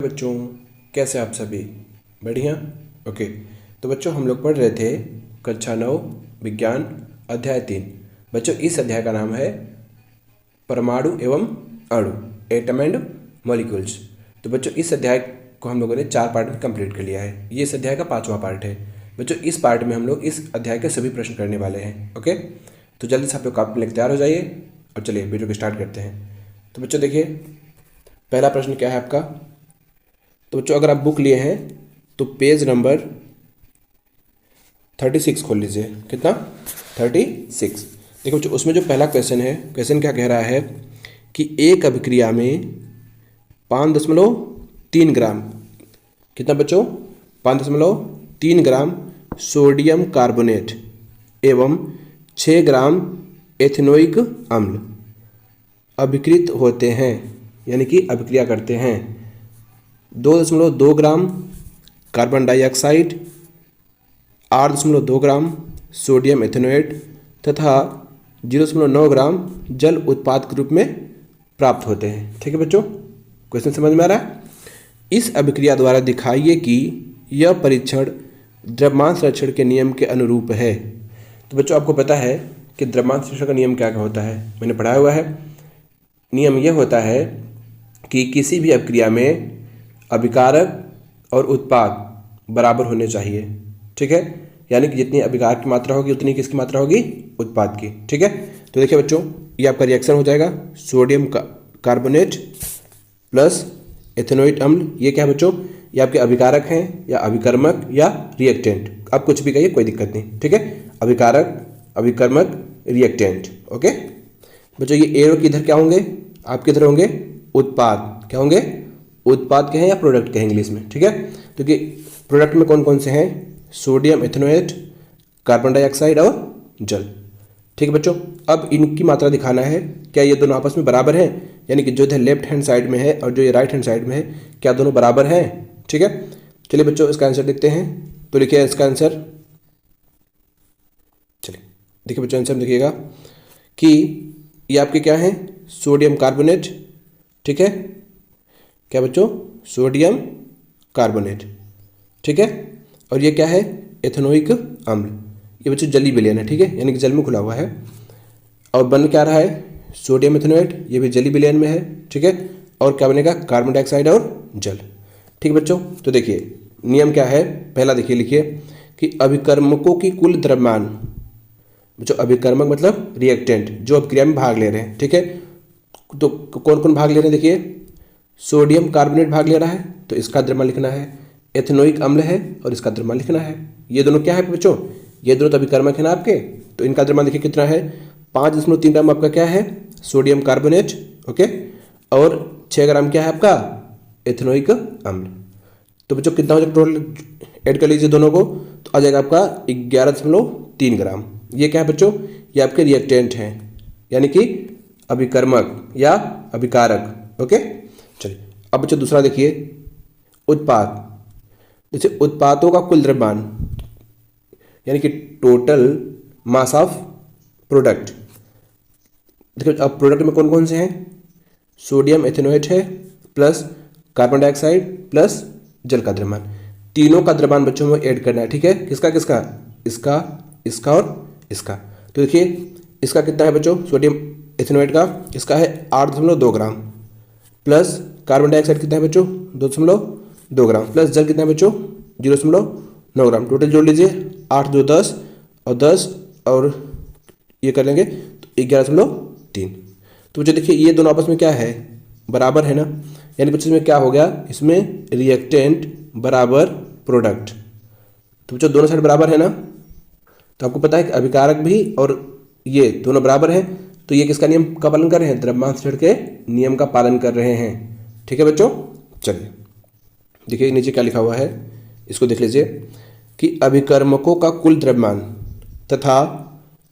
बच्चों, कैसे आप सभी? बढ़िया। ओके। तो बच्चों, हम लोग पढ़ रहे थे कक्षा 9 विज्ञान अध्याय 3। बच्चों, इस अध्याय का नाम है परमाणु एवं अणु, एटम एंड मॉलिक्यूल्स। तो बच्चों, इस अध्याय को हम लोगों ने 4 पार्ट में कंप्लीट कर लिया है। ये इस अध्याय का 5वां पार्ट है। बच्चों, इस पार्ट में हम लोग इस अध्याय के सभी प्रश्न करने वाले हैं। ओके, तो जल्दी से आप लोग कॉपी लेकर तैयार हो जाइए और चलिए वीडियो को स्टार्ट करते हैं। तो बच्चों देखिए, पहला प्रश्न क्या है आपका। तो बच्चों, अगर आप बुक लिए हैं तो पेज नंबर 36 खोल लीजिए। कितना? 36। देखो बच्चों, उसमें जो पहला क्वेश्चन है, क्वेश्चन क्या कह रहा है कि एक अभिक्रिया में 5.3 ग्राम, कितना बच्चों? 5.3 ग्राम सोडियम कार्बोनेट एवं 6 ग्राम एथेनोइक अम्ल अभिकृत होते हैं, यानी कि अभिक्रिया करते हैं। 2.2 gram carbon dioxide, 8.2 gram sodium ethanoate तथा 0.9 ग्राम जल उत्पाद के रूप में प्राप्त होते हैं। ठीक है बच्चों, क्वेश्चन समझ में आ रहा है? इस अभिक्रिया द्वारा दिखाइए कि यह परीक्षण द्रव्यमान संरक्षण के नियम के अनुरूप है। तो बच्चों, आपको पता है कि द्रव्यमान संरक्षण का नियम क्या क्या होता है, मैंने पढ़ाया हुआ है। नियम यह होता है कि किसी भी अभिक्रिया में अभिकारक और उत्पाद बराबर होने चाहिए। ठीक है, यानी कि जितनी अभिकारक की मात्रा होगी उतनी किसकी मात्रा होगी? उत्पाद की। ठीक है, तो देखिए बच्चों, ये आपका रिएक्शन हो जाएगा सोडियम कार्बोनेट प्लस एथेनोइक अम्ल। ये क्या है बच्चों? ये आपके अभिकारक हैं या अभिकर्मक या रिएक्टेंट, आप कुछ भी कहिए, कोई दिक्कत नहीं। ठीक है, अभिकारक, अभिकर्मक, रिएक्टेंट। ओके बच्चों, ये एरो किधर क्या होंगे? आपके इधर होंगे उत्पाद। क्या होंगे? उत्पाद के हैं या प्रोडक्ट के हैं इंग्लिश में। ठीक है, तो कि प्रोडक्ट में कौन कौन से हैं? सोडियम एथेनोएट, कार्बन डाइऑक्साइड और जल। ठीक है बच्चों, अब इनकी मात्रा दिखाना है, क्या ये दोनों आपस में बराबर हैं, यानी कि जो इधर लेफ्ट हैंड साइड में है और जो ये राइट हैंड साइड में है, क्या दोनों बराबर हैं? ठीक है, चलिए बच्चों इसका आंसर देखते हैं। तो लिखिए इसका आंसर। चलिए देखिए बच्चों, आंसर देखिएगा कि ये आपके क्या हैं? Sodium carbonate. ठीक है, क्या बच्चों? Sodium carbonate. ठीक है, और ये क्या है? एथेनोइक अम्ल। ये बच्चों जली विलयन है। ठीक है, यानी कि जल में खुला हुआ है। और बन क्या रहा है? सोडियम एथेनोएट, ये भी जली विलयन में है। ठीक है, और क्या बनेगा? कार्बन डाइऑक्साइड और जल। ठीक है बच्चों, तो देखिए नियम क्या है, पहला देखिए, लिखिए कि अभिकर्मकों की कुल द्रव्यमान। बच्चों अभिकर्मक मतलब रिएक्टेंट, जो अभिक्रिया में भाग ले रहे हैं। ठीक है, तो कौन कौन भाग ले रहे हैं? देखिए सोडियम कार्बोनेट भाग ले रहा है, तो इसका द्रव्यमान लिखना है। एथेनोइक अम्ल है और इसका द्रव्यमान लिखना है। ये दोनों क्या है बच्चों? ये दोनों तो अभिकर्मक है ना आपके, तो इनका द्रव्यमान देखिए कितना है? 5.3 ग्राम आपका क्या है? Sodium carbonate. ओके, और 6 ग्राम क्या है आपका? एथेनोइक अम्ल। तो बच्चों कितना हो जाएगा टोटल? ऐड कर लीजिए दोनों को, तो आ जाएगा आपका 11.3 ग्राम। ये क्या है बच्चों? ये आपके रिएक्टेंट हैं, यानी कि अभिकर्मक या अभिकारक। ओके, चलिए अब बच्चों दूसरा देखिए, उत्पाद। जैसे उत्पादों का कुल द्रव्यमान, यानी कि टोटल मास ऑफ प्रोडक्ट। देखो अब प्रोडक्ट में कौन कौन से हैं? सोडियम एथेनोएट है प्लस कार्बन डाइऑक्साइड प्लस जल का द्रव्यमान। तीनों का द्रव्यमान बच्चों में ऐड करना है। ठीक है, किसका किसका? इसका, इसका और इसका। तो देखिए इसका कितना है बच्चों? सोडियम एथेनोएट का इसका है 8.2 ग्राम प्लस कार्बन डाइऑक्साइड कितना है बच्चों? 2.2 ग्राम प्लस जल कितना है बच्चों? 0.9 ग्राम। टोटल जोड़ लीजिए, 8 2 10 और 10 और ये कर लेंगे तो 11.3। तो बच्चों देखिए ये दोनों आपस में क्या है? बराबर है ना, यानी बच्चों इसमें क्या हो गया? इसमें रिएक्टेंट बराबर प्रोडक्ट। तो बच्चों दोनों साइड बराबर है ना, तो आपको पता है कि अभिकारक भी और ये दोनों बराबर हैं, तो ये किसका नियम का पालन कर रहे हैं? द्रव्यमान संरक्षण के नियम का पालन कर रहे हैं। ठीक है बच्चों, चलिए देखिए नीचे क्या लिखा हुआ है, इसको देख लीजिए कि अभिकर्मकों का कुल द्रव्यमान तथा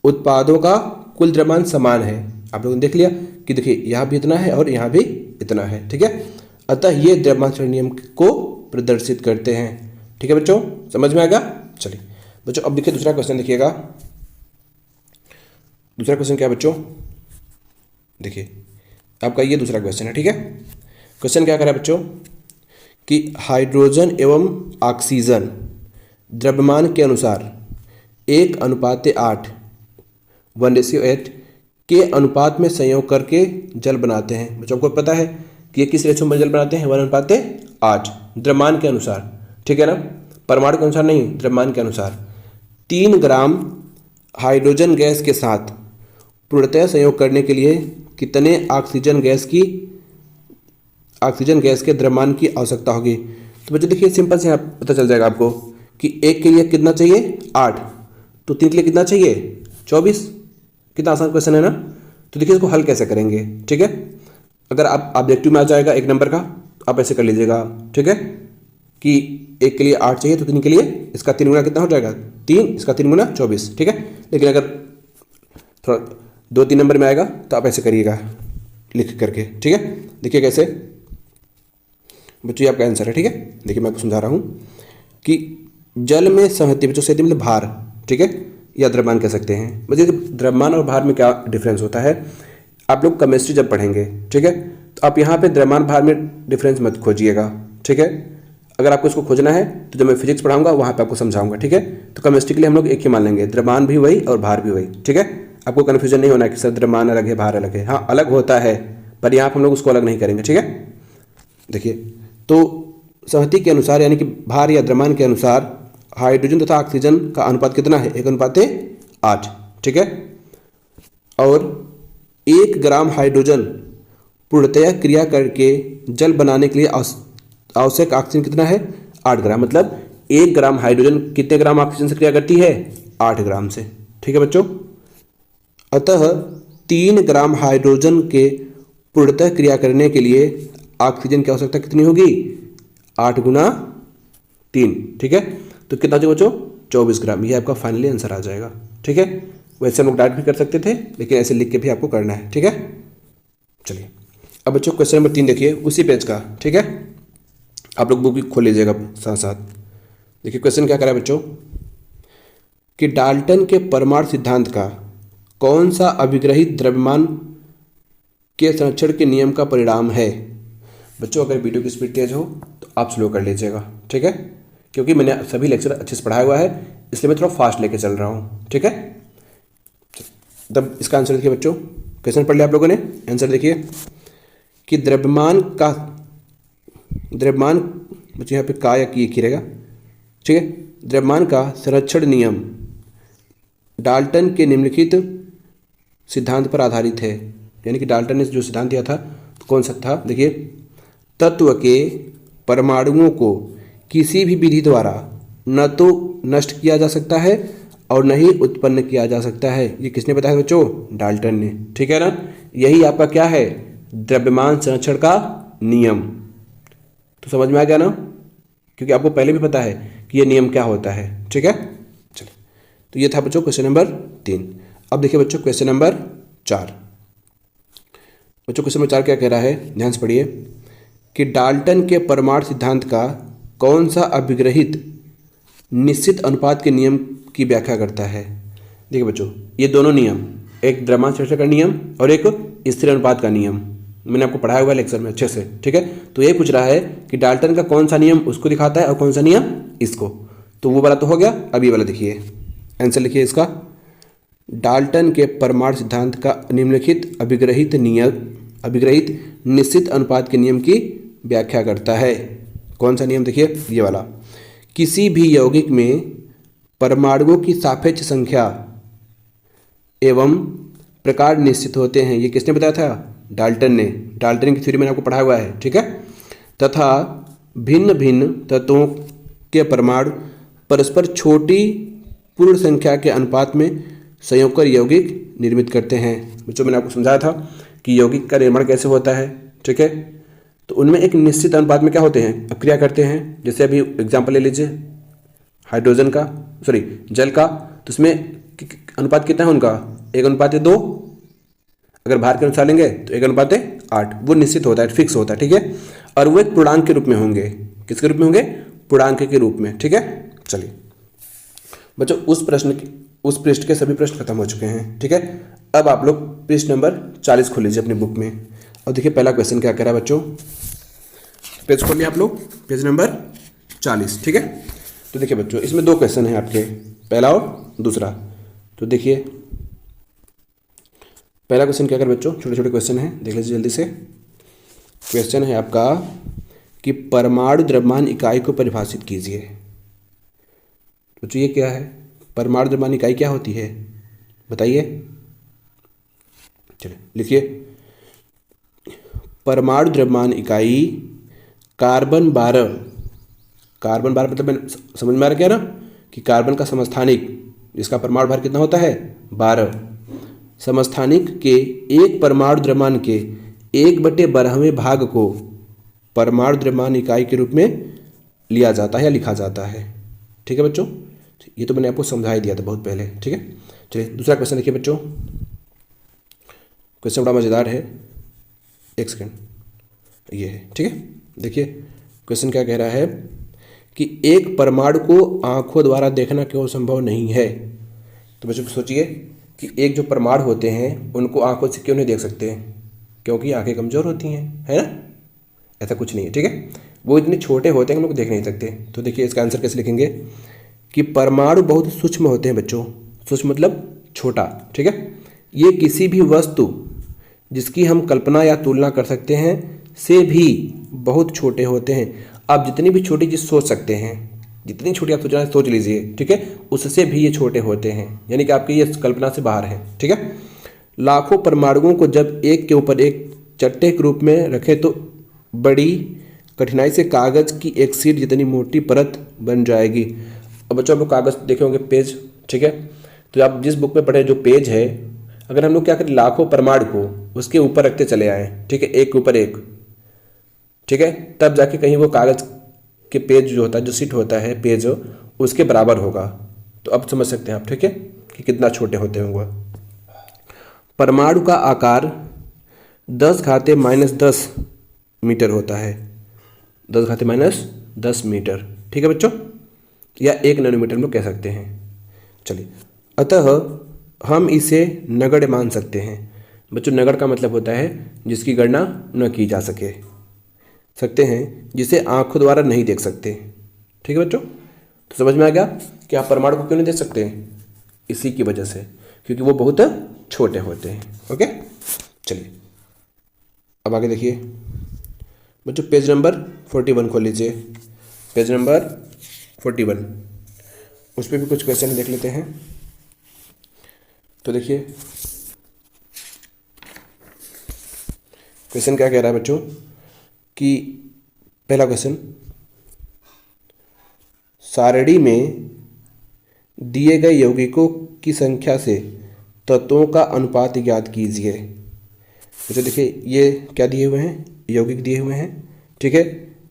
उत्पादों का कुल द्रव्यमान समान है। आप लोगों ने देख लिया कि देखिए यहाँ भी इतना है और यहाँ भी इतना है। ठीक है, अतः ये द्रव्यमान संरक्षण नियम को प्रदर्शित करते हैं। ठीक है बच्चों, समझ में आएगा? चलिए बच्चों अब देखिए दूसरा क्वेश्चन देखिएगा। दूसरा क्वेश्चन क्या है बच्चों? देखिए आपका ये दूसरा क्वेश्चन है। ठीक है, क्वेश्चन क्या करा बच्चों कि हाइड्रोजन एवं ऑक्सीजन द्रव्यमान के अनुसार 1:8 1:8 के अनुपात में संयोग करके जल बनाते हैं। बच्चों को पता है कि ये किस रेशो में जल बनाते हैं? 1:8 द्रव्यमान के अनुसार, ठीक है ना, परमाणु के अनुसार नहीं, द्रव्यमान के अनुसार। 3 ग्राम हाइड्रोजन गैस के साथ पूर्णतः संयोग करने के लिए कितने ऑक्सीजन गैस के द्रव्यमान की आवश्यकता होगी? तो बच्चों देखिए सिंपल से आप पता चल जाएगा आपको कि 1 के लिए कितना चाहिए 8, तो 3 के लिए कितना चाहिए 24। कितना आसान क्वेश्चन है ना। तो देखिए इसको हल कैसे करेंगे, ठीक है। अगर आप ऑब्जेक्टिव में आ जाएगा 1 नंबर का, आप ऐसे कर लीजिएगा, ठीक है, कि 1 के लिए 8 चाहिए तो 3 के लिए इसका 3 गुना कितना हो जाएगा 3, इसका 3 गुना 24, ठीक है। लेकिन अगर थोड़ा 2-3 नंबर में आएगा तो आप ऐसे करिएगा लिख करके, ठीक है। देखिए कैसे बच्चों, ये आपका आंसर है, ठीक है। देखिए मैं आपको समझा रहा हूँ कि जल में संहति, बच्चों संहति मतलब भार, ठीक है, या द्रव्यमान कह सकते हैं। बच्चों द्रव्यमान और भार में क्या डिफरेंस होता है आप लोग केमिस्ट्री जब पढ़ेंगे, ठीक है, तो आप यहाँ पे द्रव्यमान भार में डिफरेंस मत खोजिएगा, ठीक है। अगर आपको इसको खोजना है तो जब मैं फिजिक्स पढ़ाऊंगा वहाँ पे आपको समझाऊंगा, ठीक है। तो केमिस्ट्री के लिए हम लोग एक ही मान लेंगे, द्रव्यमान भी वही और भार भी वही, ठीक है। आपको कन्फ्यूजन नहीं होना है कि सर द्रव्यमान अलग है भार अलग है। हाँ अलग होता है, पर यहाँ पर हम लोग उसको अलग नहीं करेंगे, ठीक है। देखिए तो संहति के अनुसार यानी कि भार या द्रव्यमान के अनुसार हाइड्रोजन तथा ऑक्सीजन का अनुपात कितना है 1:8, ठीक है। और 1 ग्राम हाइड्रोजन पूर्णतया क्रिया करके जल बनाने के लिए आवश्यक ऑक्सीजन कितना है 8 ग्राम। मतलब 1 ग्राम हाइड्रोजन कितने ग्राम ऑक्सीजन से क्रिया करती है 8 ग्राम से, ठीक है बच्चों। अतः 3 ग्राम हाइड्रोजन के पूर्णतः क्रिया करने के लिए ऑक्सीजन की आवश्यकता कितनी होगी 8 गुना 3, ठीक है। तो कितना जो बच्चों 24 ग्राम, ये आपका फाइनली आंसर आ जाएगा, ठीक है। वैसे हम लोग डायरेक्ट भी कर सकते थे लेकिन ऐसे लिख के भी आपको करना है, ठीक है। चलिए अब बच्चों क्वेश्चन नंबर 3 देखिए उसी पेज का, ठीक है। आप लोग बुक भी खोल लीजिएगा साथ साथ। देखिए क्वेश्चन क्या करा है बच्चों कि डाल्टन के परमाणु सिद्धांत का कौन सा अभिग्रहित द्रव्यमान के संरक्षण के नियम का परिणाम है। बच्चों अगर वीडियो की स्पीड तेज हो तो आप स्लो कर लीजिएगा, ठीक है, क्योंकि मैंने सभी लेक्चर अच्छे से पढ़ाया हुआ है इसलिए मैं थोड़ा फास्ट लेके चल रहा हूँ, ठीक है। तब इसका आंसर देखिए बच्चों, क्वेश्चन पढ़ लिया आप लोगों ने, आंसर देखिए कि द्रव्यमान बच्चों यहाँ पे का या की रहेगा, ठीक है। द्रव्यमान का संरक्षण नियम डाल्टन के निम्नलिखित सिद्धांत पर आधारित है। यानी कि डाल्टन ने जो सिद्धांत दिया था तो कौन सा था, देखिए तत्व के परमाणुओं को किसी भी विधि द्वारा न तो नष्ट किया जा सकता है और न ही उत्पन्न किया जा सकता है। ये किसने बताया बच्चों, डाल्टन ने, ठीक है ना। यही आपका क्या है द्रव्यमान संरक्षण का नियम। तो समझ में आ गया ना, क्योंकि आपको पहले भी पता है कि ये नियम क्या होता है, ठीक है। चलिए तो ये था बच्चों क्वेश्चन नंबर 3। अब देखिए बच्चों क्वेश्चन नंबर 4। बच्चों क्वेश्चन नंबर 4 क्या कह रहा है, ध्यान से पढ़िए कि डाल्टन के परमाणु सिद्धांत का कौन सा अभिग्रहित निश्चित अनुपात के नियम की व्याख्या करता है। देखिए बच्चों ये दोनों नियम, एक द्रव्यमान संरक्षण का नियम और एक स्थिर अनुपात का नियम, मैंने आपको पढ़ाया हुआ है लेक्चर में अच्छे से, ठीक है। तो ये पूछ रहा है कि डाल्टन का कौन सा नियम उसको दिखाता है और कौन सा नियम इसको। तो वो वाला तो हो गया, अब ये वाला देखिए, आंसर लिखिए इसका। डाल्टन के परमाणु सिद्धांत का निम्नलिखित अभिग्रहित निश्चित अनुपात के नियम की व्याख्या करता है। कौन सा नियम, देखिए ये वाला, किसी भी यौगिक में परमाणुओं की सापेक्ष संख्या एवं प्रकार निश्चित होते हैं। ये किसने बताया था, डाल्टन ने। डाल्टन की थ्योरी मैंने आपको पढ़ाया हुआ है, ठीक है। तथा भिन्न भिन्न तत्वों के परमाणु परस्पर छोटी पूर्ण संख्या के अनुपात में संयोग कर यौगिक निर्मित करते हैं। बच्चों मैंने आपको समझाया था कि यौगिक का निर्माण कैसे होता है, ठीक है। तो उनमें एक निश्चित अनुपात में क्या होते हैं, अपक्रिया करते हैं। जैसे अभी एग्जाम्पल ले लीजिए जल का, तो उसमें अनुपात कितना है उनका 1:2। अगर भार के अनुसार लेंगे तो 1:8, वो निश्चित होता है, फिक्स होता है, ठीक है। और वो एक पूर्णांक के रूप में होंगे, किसके रूप में होंगे, पूर्णांक के रूप में, ठीक है। चलिए बच्चों उस पृष्ठ के सभी प्रश्न खत्म हो चुके हैं, ठीक है। अब आप लोग पृष्ठ नंबर 40 खोल लीजिए अपनी बुक में और देखिए पहला क्वेश्चन क्या कह रहा है बच्चों। पेज खोलिए आप लोग, पेज नंबर 40। ठीक है, तो देखिए बच्चों इसमें 2 क्वेश्चन हैं आपके, पहला और दूसरा। तो देखिए पहला क्वेश्चन क्या कर बच्चों, छोटे छोटे क्वेश्चन हैं, देख लीजिए जल्दी से। क्वेश्चन है आपका कि परमाणु द्रव्यमान इकाई को परिभाषित कीजिए। बच्चों ये क्या है, परमाणु द्रव्यमान इकाई क्या होती है बताइए। चलिए लिखिए, परमाणु द्रव्यमान इकाई कार्बन 12, कार्बन 12 मतलब मैंने समझ में आ रहा क्या ना, कि कार्बन का समस्थानिक जिसका परमाणु भार कितना होता है 12, समस्थानिक के एक परमाणु द्रव्यमान के 1/12वें भाग को परमाणु द्रव्यमान इकाई के रूप में लिया जाता है या लिखा जाता है। ठीक है बच्चों, ये तो मैंने आपको समझा ही दिया था बहुत पहले। ठीक है, चलिए दूसरा क्वेश्चन देखिए बच्चों, क्वेश्चन बड़ा मज़ेदार है, एक सेकेंड, ये है। ठीक है, देखिए क्वेश्चन क्या कह रहा है कि एक परमाणु को आंखों द्वारा देखना क्यों संभव नहीं है। तो बच्चों सोचिए कि एक जो परमाणु होते हैं उनको आंखों से क्यों नहीं देख सकते, क्योंकि आंखें कमज़ोर होती हैं, है ना, ऐसा कुछ नहीं है। ठीक है, वो इतने छोटे होते हैं हम लोग देख नहीं सकते। तो देखिए इसका आंसर कैसे लिखेंगे कि परमाणु बहुत सूक्ष्म होते हैं बच्चों, सूक्ष्म मतलब छोटा। ठीक है, ये किसी भी वस्तु जिसकी हम कल्पना या तुलना कर सकते हैं से भी बहुत छोटे होते हैं। आप जितनी भी छोटी चीज़ सोच सकते हैं, जितनी छोटी आप सोच लीजिए, ठीक है, उससे भी ये छोटे होते हैं, यानी कि आपकी ये कल्पना से बाहर है। ठीक है, लाखों परमाणुओं को जब एक के ऊपर एक चट्टे के रूप में रखें तो बड़ी कठिनाई से कागज़ की एक शीट जितनी मोटी परत बन जाएगी। अब बच्चों आप लोग कागज़ देखे होंगे, पेज, ठीक है, तो आप जिस बुक में पढ़े जो पेज है, अगर हम लोग क्या करें लाखों परमाणु को उसके ऊपर रखते चले आएँ, ठीक है, एक के ऊपर एक, ठीक है, तब जाके कहीं वो कागज़ के पेज जो होता है, जो शीट होता है पेज, उसके बराबर होगा। तो अब समझ सकते हैं आप, ठीक है, कि कितना छोटे होते होंगे। परमाणु का आकार 10⁻−10 मीटर होता है, 10⁻−10 मीटर, ठीक है बच्चों, या 1 नैनोमीटर में कह सकते हैं। चलिए, अतः हम इसे नगण्य मान सकते हैं। बच्चों नगण्य का मतलब होता है जिसकी गणना न की जा सकते हैं, जिसे आंखों द्वारा नहीं देख सकते। ठीक है बच्चों, तो समझ में आ गया कि आप परमाणु को क्यों नहीं देख सकते, इसी की वजह से, क्योंकि वो बहुत छोटे होते हैं। ओके, चलिए अब आगे देखिए बच्चों, पेज नंबर 41 खोल लीजिए, पेज नंबर 41, उस पर भी कुछ क्वेश्चन देख लेते हैं। तो देखिए क्वेश्चन क्या कह रहा है बच्चों कि पहला क्वेश्चन, सारणी में दिए गए यौगिकों की संख्या से तत्वों का अनुपात ज्ञात कीजिए। तो देखिए ये क्या दिए हुए हैं, यौगिक दिए हुए हैं, ठीक है,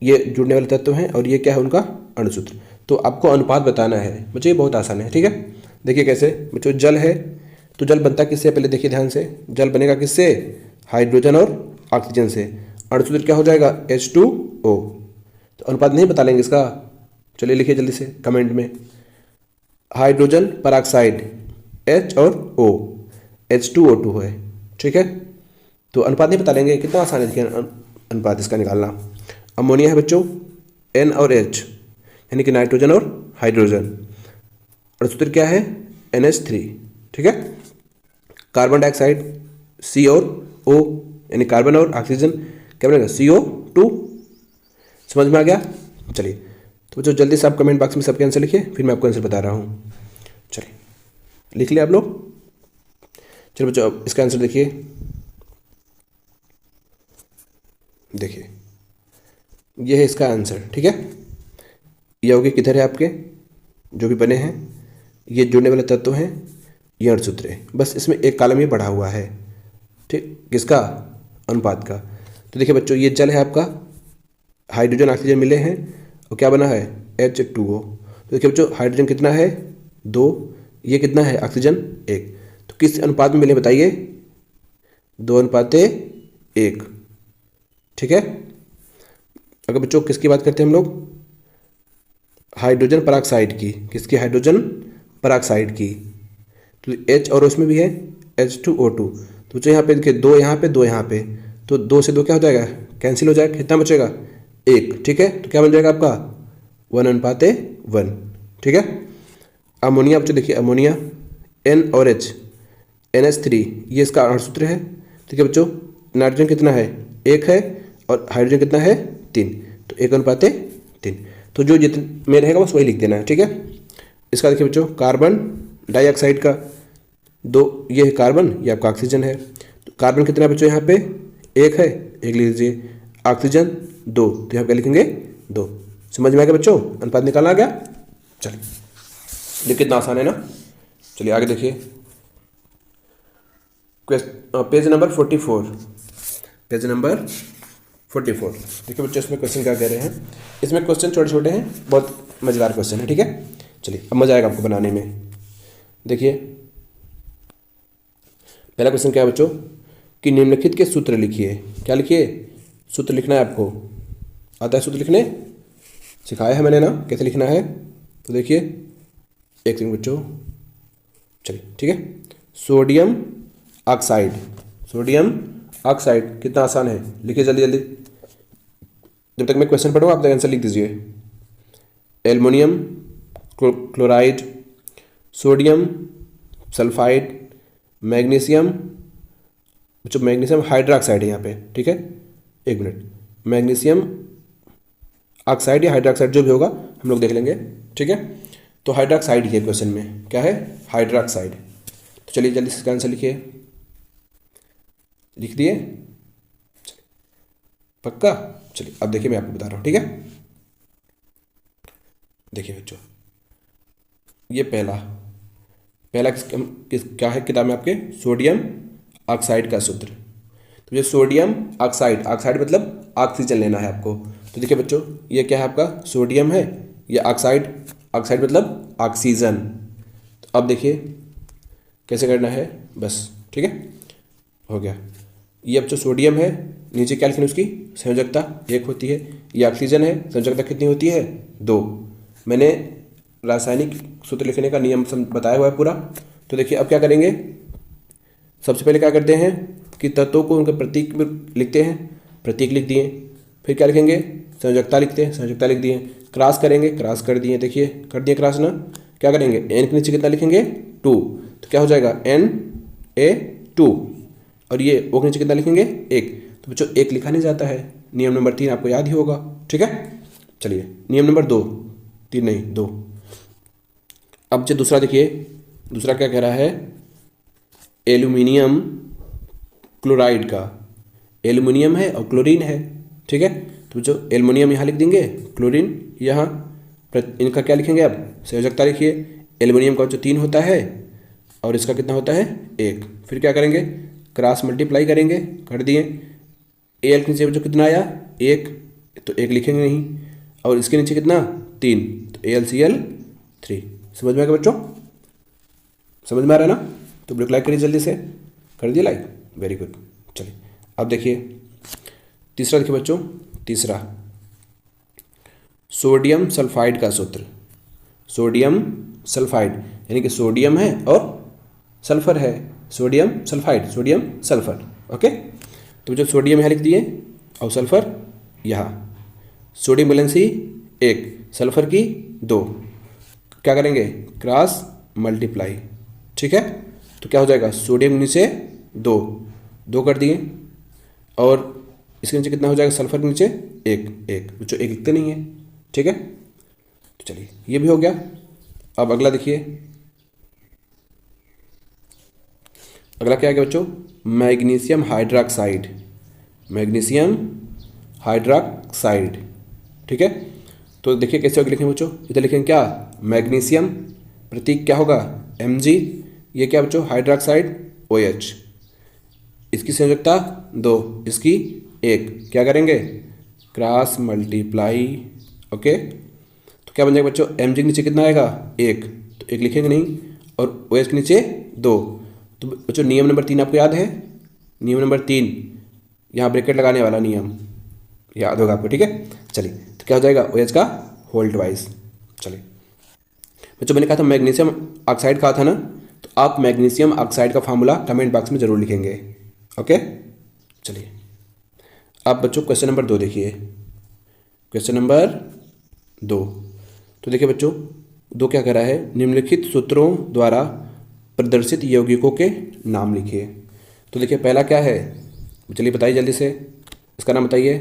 ये जुड़ने वाले तत्व हैं और ये क्या है उनका अणुसूत्र। तो आपको अनुपात बताना है बच्चों, ये बहुत आसान है। ठीक है, देखिए कैसे बच्चों, जल है तो जल बनता किससे, पहले देखिए ध्यान से, जल बनेगा किससे, हाइड्रोजन और ऑक्सीजन से। अणुसूत्र क्या हो जाएगा, H2O। तो अनुपात नहीं बता लेंगे इसका, चलिए लिखिए जल्दी से कमेंट में, हाइड्रोजन परऑक्साइड H और O, H2O2 है। ठीक है, तो अनुपात नहीं बता लेंगे, कितना आसान है देखिए अनुपात इसका निकालना। अमोनिया है बच्चों, N और H, यानी कि नाइट्रोजन और हाइड्रोजन, अणुसूत्र क्या है, NH3। ठीक है, कार्बन डाइऑक्साइड C और O, यानी कार्बन और ऑक्सीजन, क्या बनेगा CO2। समझ में आ गया। चलिए तो बच्चों जल्दी से आप कमेंट बॉक्स में सबके आंसर लिखिए, फिर मैं आपको आंसर बता रहा हूँ। चलिए लिख लिया आप लोग। चलो बच्चों अब इसका आंसर देखिए, देखिए ये है इसका आंसर। ठीक है, यौगिक किधर है आपके जो भी बने हैं, ये जुड़ने वाले तत्व हैं, ये अणुसूत्र है, बस इसमें एक कॉलम ये बढ़ा हुआ है, ठीक, किसका, अनुपात का। तो देखिए बच्चों ये जल है आपका, हाइड्रोजन ऑक्सीजन मिले हैं और क्या बना है, H2O। तो देखिए बच्चों हाइड्रोजन कितना है 2, ये कितना है ऑक्सीजन 1, तो किस अनुपात में मिले बताइए, 2:1। ठीक है, अगर बच्चों किसकी बात करते हैं हम लोग, हाइड्रोजन परऑक्साइड की, किसकी, हाइड्रोजन परऑक्साइड की, तो H और उसमें भी है H2O2। तो यहाँ पे देखिए 2 यहाँ पे 2 यहाँ पे, तो 2 से 2 क्या हो जाएगा, कैंसिल हो जाएगा, कितना बचेगा, 1, ठीक है। तो क्या बन जाएगा आपका 1:1, ठीक है। अमोनिया बच्चों देखिए, अमोनिया N और H NH3 ये इसका आण्विक सूत्र है, ठीक है बच्चों। नाइट्रोजन कितना है 1 है और हाइड्रोजन कितना है 3, तो 1:3। तो जो जितने में रहेगा बस वही लिख देना है, ठीक है। इसका देखिए बच्चों, कार्बन डाइऑक्साइड का 2, ये है कार्बन, ये आपका ऑक्सीजन है। तो कार्बन कितना है बच्चों यहाँ पे 1 है, 1 लिख लीजिए। ऑक्सीजन 2, तो यहाँ पे लिखेंगे 2। समझ में आ गया बच्चों, अनुपात निकालना आ गया। चलिए देखिए कितना आसान है ना। चलिए आगे देखिए, पेज नंबर 44, पेज नंबर 44। देखिए बच्चों इसमें क्वेश्चन क्या कह रहे हैं। इसमें क्वेश्चन छोटे छोटे हैं, बहुत मज़ेदार क्वेश्चन है, ठीक है। चलिए अब मज़ा आएगा आपको बनाने में। देखिए पहला क्वेश्चन क्या है बच्चों कि निम्नलिखित के सूत्र लिखिए। क्या लिखिए, सूत्र लिखना है आपको। आता है सूत्र लिखने, सिखाया है मैंने ना कैसे लिखना है। तो देखिए एक सेकंड बच्चों, चलिए ठीक है। सोडियम ऑक्साइड, सोडियम ऑक्साइड कितना आसान है, लिखिए जल्दी जल्दी। जब तक मैं क्वेश्चन पढ़ूँ आप तक आंसर लिख दीजिए। Aluminium chloride, sodium sulphide, magnesium, बच्चों मैग्नीशियम हाइड्रोक्साइड है यहाँ पे, ठीक है। एक मिनट, मैग्नीशियम ऑक्साइड या हाइड्रोक्साइड जो भी होगा हम लोग देख लेंगे, ठीक है। तो हाइड्रोक्साइड ही है क्वेश्चन में, क्या है हाइड्रोक्साइड। तो चलिए जल्दी से इसका आंसर लिखिए, लिख दिए पक्का। चलिए अब देखिए मैं आपको बता रहा हूँ, ठीक है। देखिए बच्चों ये पहला क्या है किताब में आपके, सोडियम ऑक्साइड का सूत्र। तो ये सोडियम ऑक्साइड, ऑक्साइड मतलब ऑक्सीजन लेना है आपको। तो देखिए बच्चों ये क्या है आपका, सोडियम है, ये ऑक्साइड, ऑक्साइड मतलब ऑक्सीजन। तो अब देखिए कैसे करना है बस, ठीक है, हो गया। ये अब जो सोडियम है, नीचे क्या लिखना है उसकी संयोजकता 1 होती है। ये ऑक्सीजन है, संयोजकता कितनी होती है 2। मैंने रासायनिक सूत्र लिखने का नियम बताया हुआ है पूरा। तो देखिए अब क्या करेंगे, सबसे पहले क्या करते हैं कि तत्वों को उनके प्रतीक में लिखते हैं, प्रतीक लिख दिए। फिर क्या लिखेंगे, संयोजकता लिखते हैं, संयोजकता लिख दिए। क्रॉस करेंगे, क्रॉस कर दिए, देखिए कर दिए क्रॉस ना। क्या करेंगे, एन के नीचे कितना लिखेंगे 2, तो क्या हो जाएगा Na2। और ये ओ के नीचे कितना लिखेंगे 1। तो बच्चों 1 लिखा नहीं जाता है, नियम नंबर 3 आपको याद ही होगा, ठीक है। चलिए नियम नंबर 2, 3 नहीं 2। अब जो दूसरा देखिए, दूसरा क्या कह रहा है, एल्युमिनियम क्लोराइड का, एल्युमिनियम है और क्लोरीन है, ठीक है। तो जो एल्युमिनियम यहाँ लिख देंगे, क्लोरीन यहाँ, इनका क्या लिखेंगे अब संयोजकता लिखिए। एल्युमिनियम का जो 3 होता है और इसका कितना होता है 1। फिर क्या करेंगे, क्रॉस मल्टीप्लाई करेंगे, कर दिए। एल के नीचे जो कितना आया 1, तो 1 लिखेंगे नहीं, और इसके नीचे कितना 3, तो AlCl3। समझ में आ गया बच्चों, समझ में आ रहा है ना। तो वीडियो को लाइक करिए जल्दी से, कर दिए लाइक, वेरी गुड। चलिए अब देखिए तीसरा, देखिए बच्चों तीसरा, सोडियम सल्फाइड का सूत्र। सोडियम सल्फाइड यानी कि सोडियम है और सल्फर है, sodium sulphide, sodium sulphur, okay. तो जो सोडियम यहाँ लिख दिए और सल्फर यहाँ, सोडियम वैलेंसी 1, सल्फर की 2। क्या करेंगे, क्रॉस मल्टीप्लाई, ठीक है। तो क्या हो जाएगा, सोडियम नीचे 2 कर दिए, और इसके नीचे कितना हो जाएगा, सल्फर के नीचे 1 बच्चों 1 लिखते नहीं है, ठीक है। तो चलिए ये भी हो गया। अब अगला देखिए, अगला क्या है बच्चों, मैग्नीशियम हाइड्रोक्साइड, मैग्नीशियम हाइड्रोक्साइड, ठीक है। तो देखिए कैसे होगा, लिखेंगे बच्चों, इधर लिखेंगे क्या, मैग्नीशियम, प्रतीक क्या होगा Mg, ये क्या बच्चों हाइड्रोक्साइड OH, इसकी संयोजकता 2, इसकी 1। क्या करेंगे, क्रॉस मल्टीप्लाई, ओके। तो क्या बन जाएगा बच्चों, Mg के नीचे कितना आएगा 1, तो 1 लिखेंगे नहीं, और OH के नीचे 2। तो बच्चों नियम नंबर 3 आपको याद है, नियम नंबर 3, यहाँ ब्रैकेट लगाने वाला नियम याद होगा आपको, ठीक है। चलिए तो क्या हो जाएगा, OH का होल ट्वाइस। चलिए बच्चों मैंने कहा था मैग्नीशियम ऑक्साइड कहा था ना, तो आप मैग्नीशियम ऑक्साइड का फार्मूला कमेंट बॉक्स में जरूर लिखेंगे, ओके। चलिए अब बच्चों क्वेश्चन नंबर 2 देखिए, क्वेश्चन नंबर 2। तो देखिए बच्चों, 2 क्या कह रहा है, निम्नलिखित सूत्रों द्वारा प्रदर्शित यौगिकों के नाम लिखिए। तो देखिए पहला क्या है, चलिए बताइए जल्दी से, इसका नाम बताइए,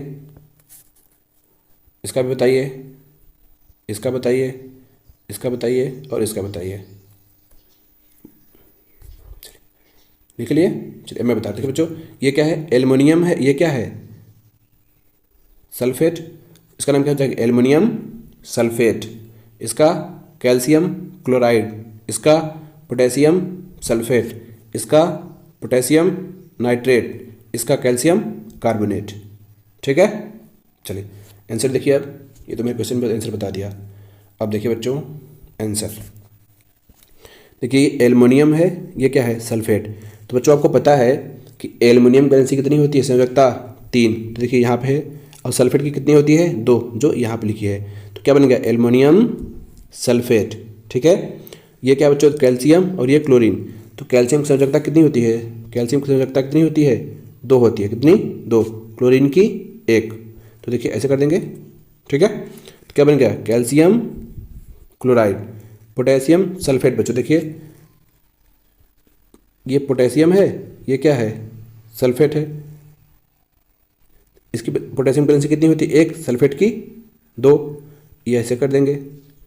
इसका भी बताइए, इसका बताइए, इसका बताइए और इसका बताइए। लिख लिए? चलिए मैं बता, देखिए बच्चों ये क्या है, एल्युमिनियम है, ये क्या है, सल्फेट, इसका नाम क्या हो जाएगा, एल्युमिनियम सल्फेट। इसका कैल्शियम क्लोराइड, इसका पोटेशियम सल्फेट, इसका पोटेशियम नाइट्रेट, इसका कैल्शियम कार्बोनेट। ठीक है, चलिए आंसर देखिए। अब ये तो मैंने क्वेश्चन में आंसर बता दिया। अब देखिए बच्चों आंसर, देखिए एल्युमिनियम है, ये क्या है, सल्फेट। तो बच्चों आपको पता है कि एल्युमिनियम वैलेंसी कितनी होती है, संयोजकता 3। तो देखिए यहाँ पे है, और सल्फेट की कितनी होती है, 2, जो यहाँ पे लिखी है। तो क्या बन गया, एल्युमिनियम सल्फेट। ठीक है, ये क्या बच्चों, कैल्शियम और ये क्लोरीन। तो कैल्शियम की संयोजकता कितनी होती है, कैल्शियम की संयोजकता कितनी होती है, 2 होती है। कितनी, 2, क्लोरीन की 1। तो देखिए ऐसे कर देंगे। ठीक है, तो क्या बन गया, कैल्शियम क्लोराइड, पोटेशियम सल्फेट। बच्चों देखिए ये पोटेशियम है, ये क्या है, सल्फेट है। इसकी पोटेशियम की वैलेंसी कितनी होती है, 1, सल्फेट की 2। ये ऐसे कर देंगे,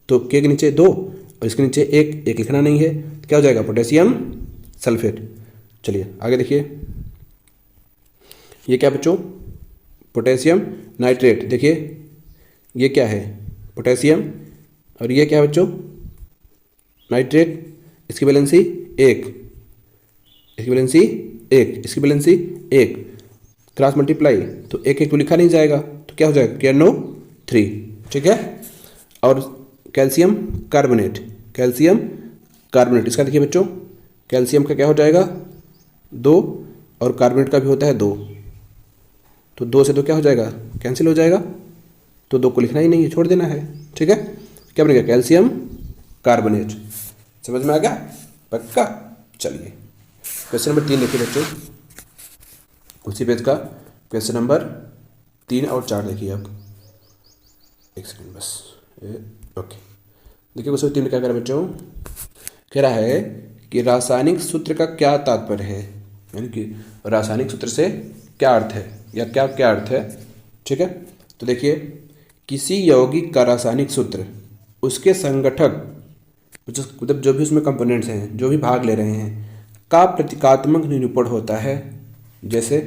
तो के नीचे 2 और इसके नीचे 1, 1 लिखना नहीं है, तो क्या हो जाएगा, पोटेशियम सल्फेट। चलिए आगे देखिए, ये क्या बच्चों, पोटेशियम नाइट्रेट। देखिए ये क्या है, पोटेशियम, और ये क्या है बच्चों, नाइट्रेट। इसकी वैलेंसी 1, इसकी वैलेंसी 1, इसकी वैलेंसी 1, क्रॉस मल्टीप्लाई, तो 1 1 तो लिखा नहीं जाएगा, तो क्या हो जाएगा, KNO3। ठीक है, और कैल्शियम कार्बोनेट, कैल्शियम कार्बोनेट, इसका देखिए बच्चों, कैल्शियम का क्या हो जाएगा, 2, और कार्बोनेट का भी होता है 2। तो 2 से 2 क्या हो जाएगा, कैंसिल हो जाएगा, तो 2 को लिखना ही नहीं है, छोड़ देना है। ठीक है, क्या बनेगा, कैल्शियम कार्बोनेट। समझ में आ गया, पक्का। चलिए क्वेश्चन नंबर 3 देखिए बच्चों, उसी पेज का क्वेश्चन नंबर 3 और 4 देखिए आप, एक सेकंड बस, ओके। देखिए क्वेश्चन 3 में क्या कह रहा है बच्चों, कह रहा है कि रासायनिक सूत्र का क्या तात्पर्य है, यानी कि रासायनिक सूत्र से क्या अर्थ है, या क्या क्या अर्थ है। ठीक है, तो देखिए किसी यौगिक का रासायनिक सूत्र उसके संगठक, मतलब जो भी उसमें कंपोनेंट्स हैं, जो भी भाग ले रहे हैं, का प्रतीकात्मक निरूपण होता है। जैसे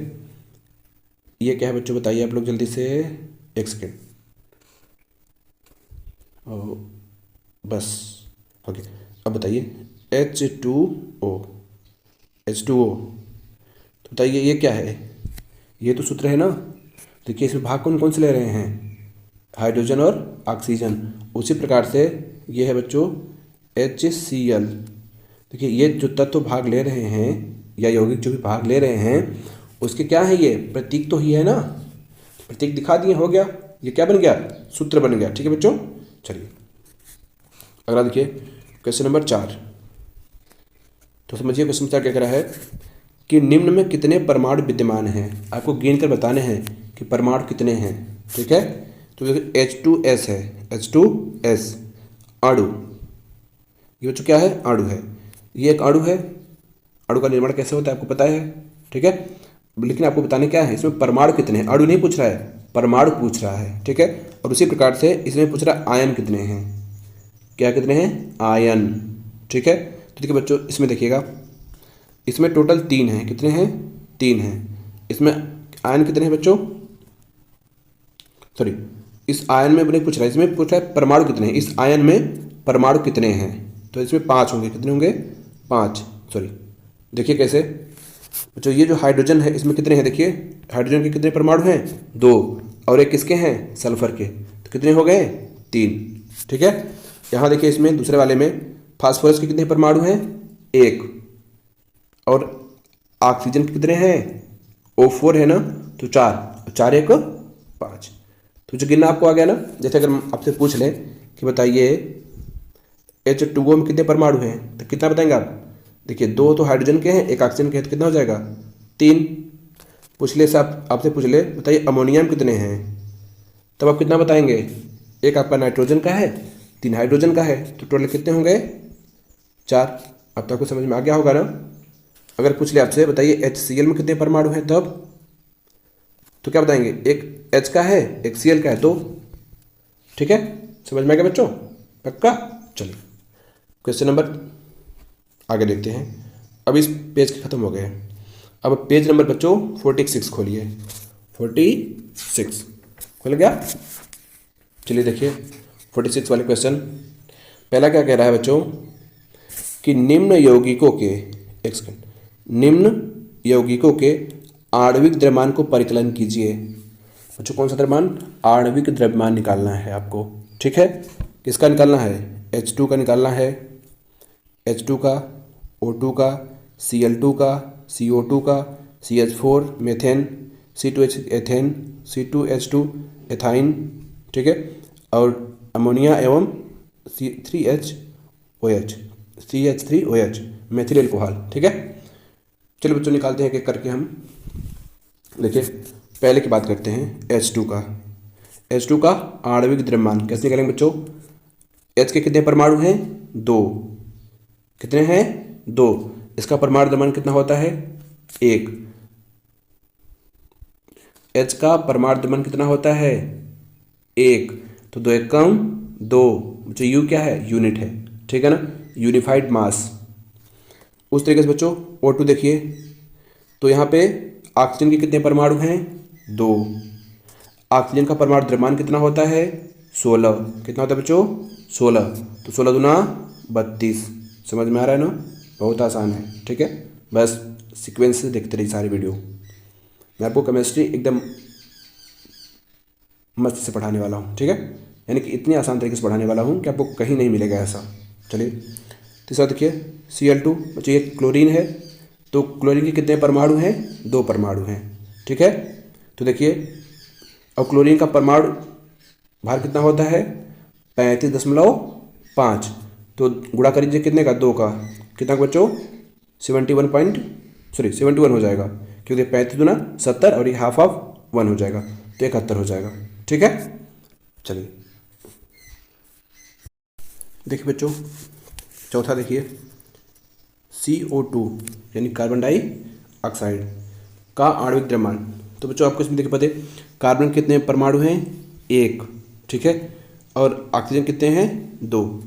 ये क्या है बच्चों, बताइए आप लोग जल्दी से, एक सेकेंड, बस ओके। अब बताइए H2O, H2O, तो बताइए ये क्या है, ये तो सूत्र है ना। देखिए इसमें भाग कौन कौन से ले रहे हैं, हाइड्रोजन और ऑक्सीजन। उसी प्रकार से ये है बच्चों HCl। देखिए ये जो तत्व भाग ले रहे हैं, या यौगिक जो भी भाग ले रहे हैं, उसके क्या है, ये प्रतीक तो ही है ना, प्रतीक दिखा दिए, हो गया, ये क्या बन गया, सूत्र बन गया। ठीक है बच्चों, चलिए अगला देखिए क्वेश्चन नंबर 4। तो समझिए क्वेश्चन 4 क्या कह रहा है कि निम्न में कितने परमाणु विद्यमान हैं, आपको गिन कर बताने हैं कि परमाणु कितने हैं। ठीक है, तो देखिए H2S है, H2S अणु, ये बच्चों क्या है, अणु है, ये एक अणु है। अणु का निर्माण कैसे होता है आपको पता है। ठीक है, लेकिन आपको बताने क्या है, इसमें परमाणु कितने हैं, अणु नहीं पूछ रहा है, परमाणु पूछ रहा है। ठीक है, और उसी प्रकार से इसमें पूछ रहा है आयन कितने हैं, क्या कितने हैं, आयन। ठीक है, तो देखिए बच्चों इसमें देखिएगा, इसमें टोटल 3 हैं, कितने हैं, 3 हैं। इसमें आयन कितने हैं बच्चों, सॉरी इस आयन में नहीं पूछ रहा है, इसमें पूछ रहा है परमाणु कितने हैं, इस आयन में परमाणु कितने हैं। तो इसमें 5 होंगे, कितने होंगे, 5, सॉरी। देखिए कैसे बच्चों, ये जो हाइड्रोजन है इसमें कितने हैं, देखिए हाइड्रोजन के कितने परमाणु हैं, 2, और एक किसके हैं, सल्फर के, तो कितने हो गए, 3। ठीक है, यहाँ देखिए इसमें दूसरे वाले में फास्फोरस के कितने परमाणु हैं, 1, और ऑक्सीजन के कितने हैं, O4 है ना, तो 4, 4 1 5। तो जो गिनना आपको आ गया ना। जैसे अगर आपसे पूछ लें कि बताइए H2O में कितने परमाणु हैं, तो कितना बताएंगे आप, देखिए 2 तो हाइड्रोजन के हैं, 1 ऑक्सीजन के हैं, तो कितना हो जाएगा, 3। पूछ ले साहब, आपसे पूछ ले बताइए अमोनिया में कितने हैं, तब आप कितना बताएंगे, एक आपका नाइट्रोजन का है, 3 हाइड्रोजन का है, तो टोटल कितने होंगे 4। अब तो आपको समझ में आ गया होगा ना। अगर पूछ लिया आपसे बताइए HCl में कितने परमाणु हैं तब, तो क्या बताएंगे, एक H का है एक Cl का है 2। ठीक है, समझ में आ गया बच्चों, पक्का। चलिए क्वेश्चन नंबर आगे देखते हैं। अब इस पेज के खत्म हो गए हैं। अब पेज नंबर बच्चों 46 खोलिए, 46 खुल गया। चलिए देखिए 46 वाले क्वेश्चन। पहला क्या कह रहा है बच्चों कि निम्न यौगिकों के, एक सेकंड, निम्न यौगिकों के आणविक द्रव्यमान को परिकलन कीजिए। बच्चों कौन सा द्रव्यमान, आणविक द्रव्यमान निकालना है आपको। ठीक है, किसका निकालना है, H2 का निकालना है, H2 का, O2 का, Cl2 का, CO2 का, CH4 methane, C2H ethane, C2H2 ethyne. ठीक है, और अमोनिया एवं C3H CH3OH मेथिल एल्कोहल। ठीक है, चलिए बच्चों निकालते हैं एक एक करके हम। देखिए पहले की बात करते हैं H2 का। H2 का आणविक द्रव्यमान कैसे निकालेंगे बच्चों, H के कितने परमाणु हैं 2, कितने हैं 2, इसका परमाणु द्रव्यमान कितना होता है 1। H का परमाणु द्रव्यमान कितना होता है 1, तो 2 1 कम 2, बच्चों U क्या है, यूनिट है। ठीक है ना, यूनिफाइड मास। उस तरीके से बच्चों O2 देखिए, तो यहाँ पे ऑक्सीजन के कितने परमाणु हैं 2, ऑक्सीजन का परमाणु द्रव्यमान कितना होता है 16, कितना होता है बच्चों 16, तो 16 दूना 32। समझ में आ रहा है ना, बहुत आसान है। ठीक है, बस सीक्वेंस से देखते रहिए सारी वीडियो। मैं आपको केमिस्ट्री एकदम मस्त से पढ़ाने वाला हूँ। ठीक है, यानी कि इतनी आसान तरीके से पढ़ाने वाला हूँ कि आपको कहीं नहीं मिलेगा ऐसा। चलिए तीसरा देखिए Cl2, बच्चों ये क्लोरीन है, तो क्लोरीन के कितने परमाणु हैं 2 परमाणु हैं। ठीक है, तो देखिए अब क्लोरीन का परमाणु भार कितना होता है 35.5, तो गुणा कर लीजिए कितने का 2 का, कितना बच्चों 71 हो जाएगा, क्योंकि 35 दूना 70 और ये हाफ ऑफ 1 हो जाएगा, तो 71 हो जाएगा। ठीक है, चलिए देखिए बच्चों चौथा देखिए CO2 यानी कार्बन डाइऑक्साइड का आणविक द्रव्यमान। तो बच्चों आपको इसमें देखिए पता है कार्बन कितने परमाणु हैं 1, ठीक है, और ऑक्सीजन कितने हैं 2।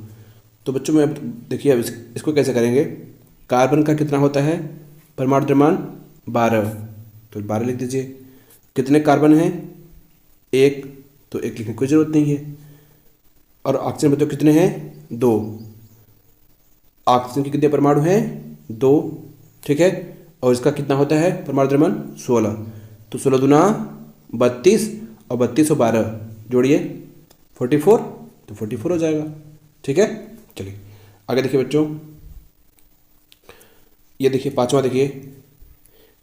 तो बच्चों में अब देखिए अब इसको कैसे करेंगे, कार्बन का कितना होता है परमाणु द्रव्यमान 12, तो 12 लिख दीजिए। कितने कार्बन हैं 1, तो 1 लिखने की कोई ज़रूरत नहीं है। और ऑक्सीजन बच्चों कितने हैं 2, ऑक्सीजन के कितने परमाणु हैं 2, ठीक है, और इसका कितना होता है परमाणु द्रव्यमान 16, तो 16 दूना 32 और 32 और 12 जोड़िए 44, तो 44 हो जाएगा। ठीक है, चलिए आगे देखिए बच्चों, ये देखिए पांचवा देखिए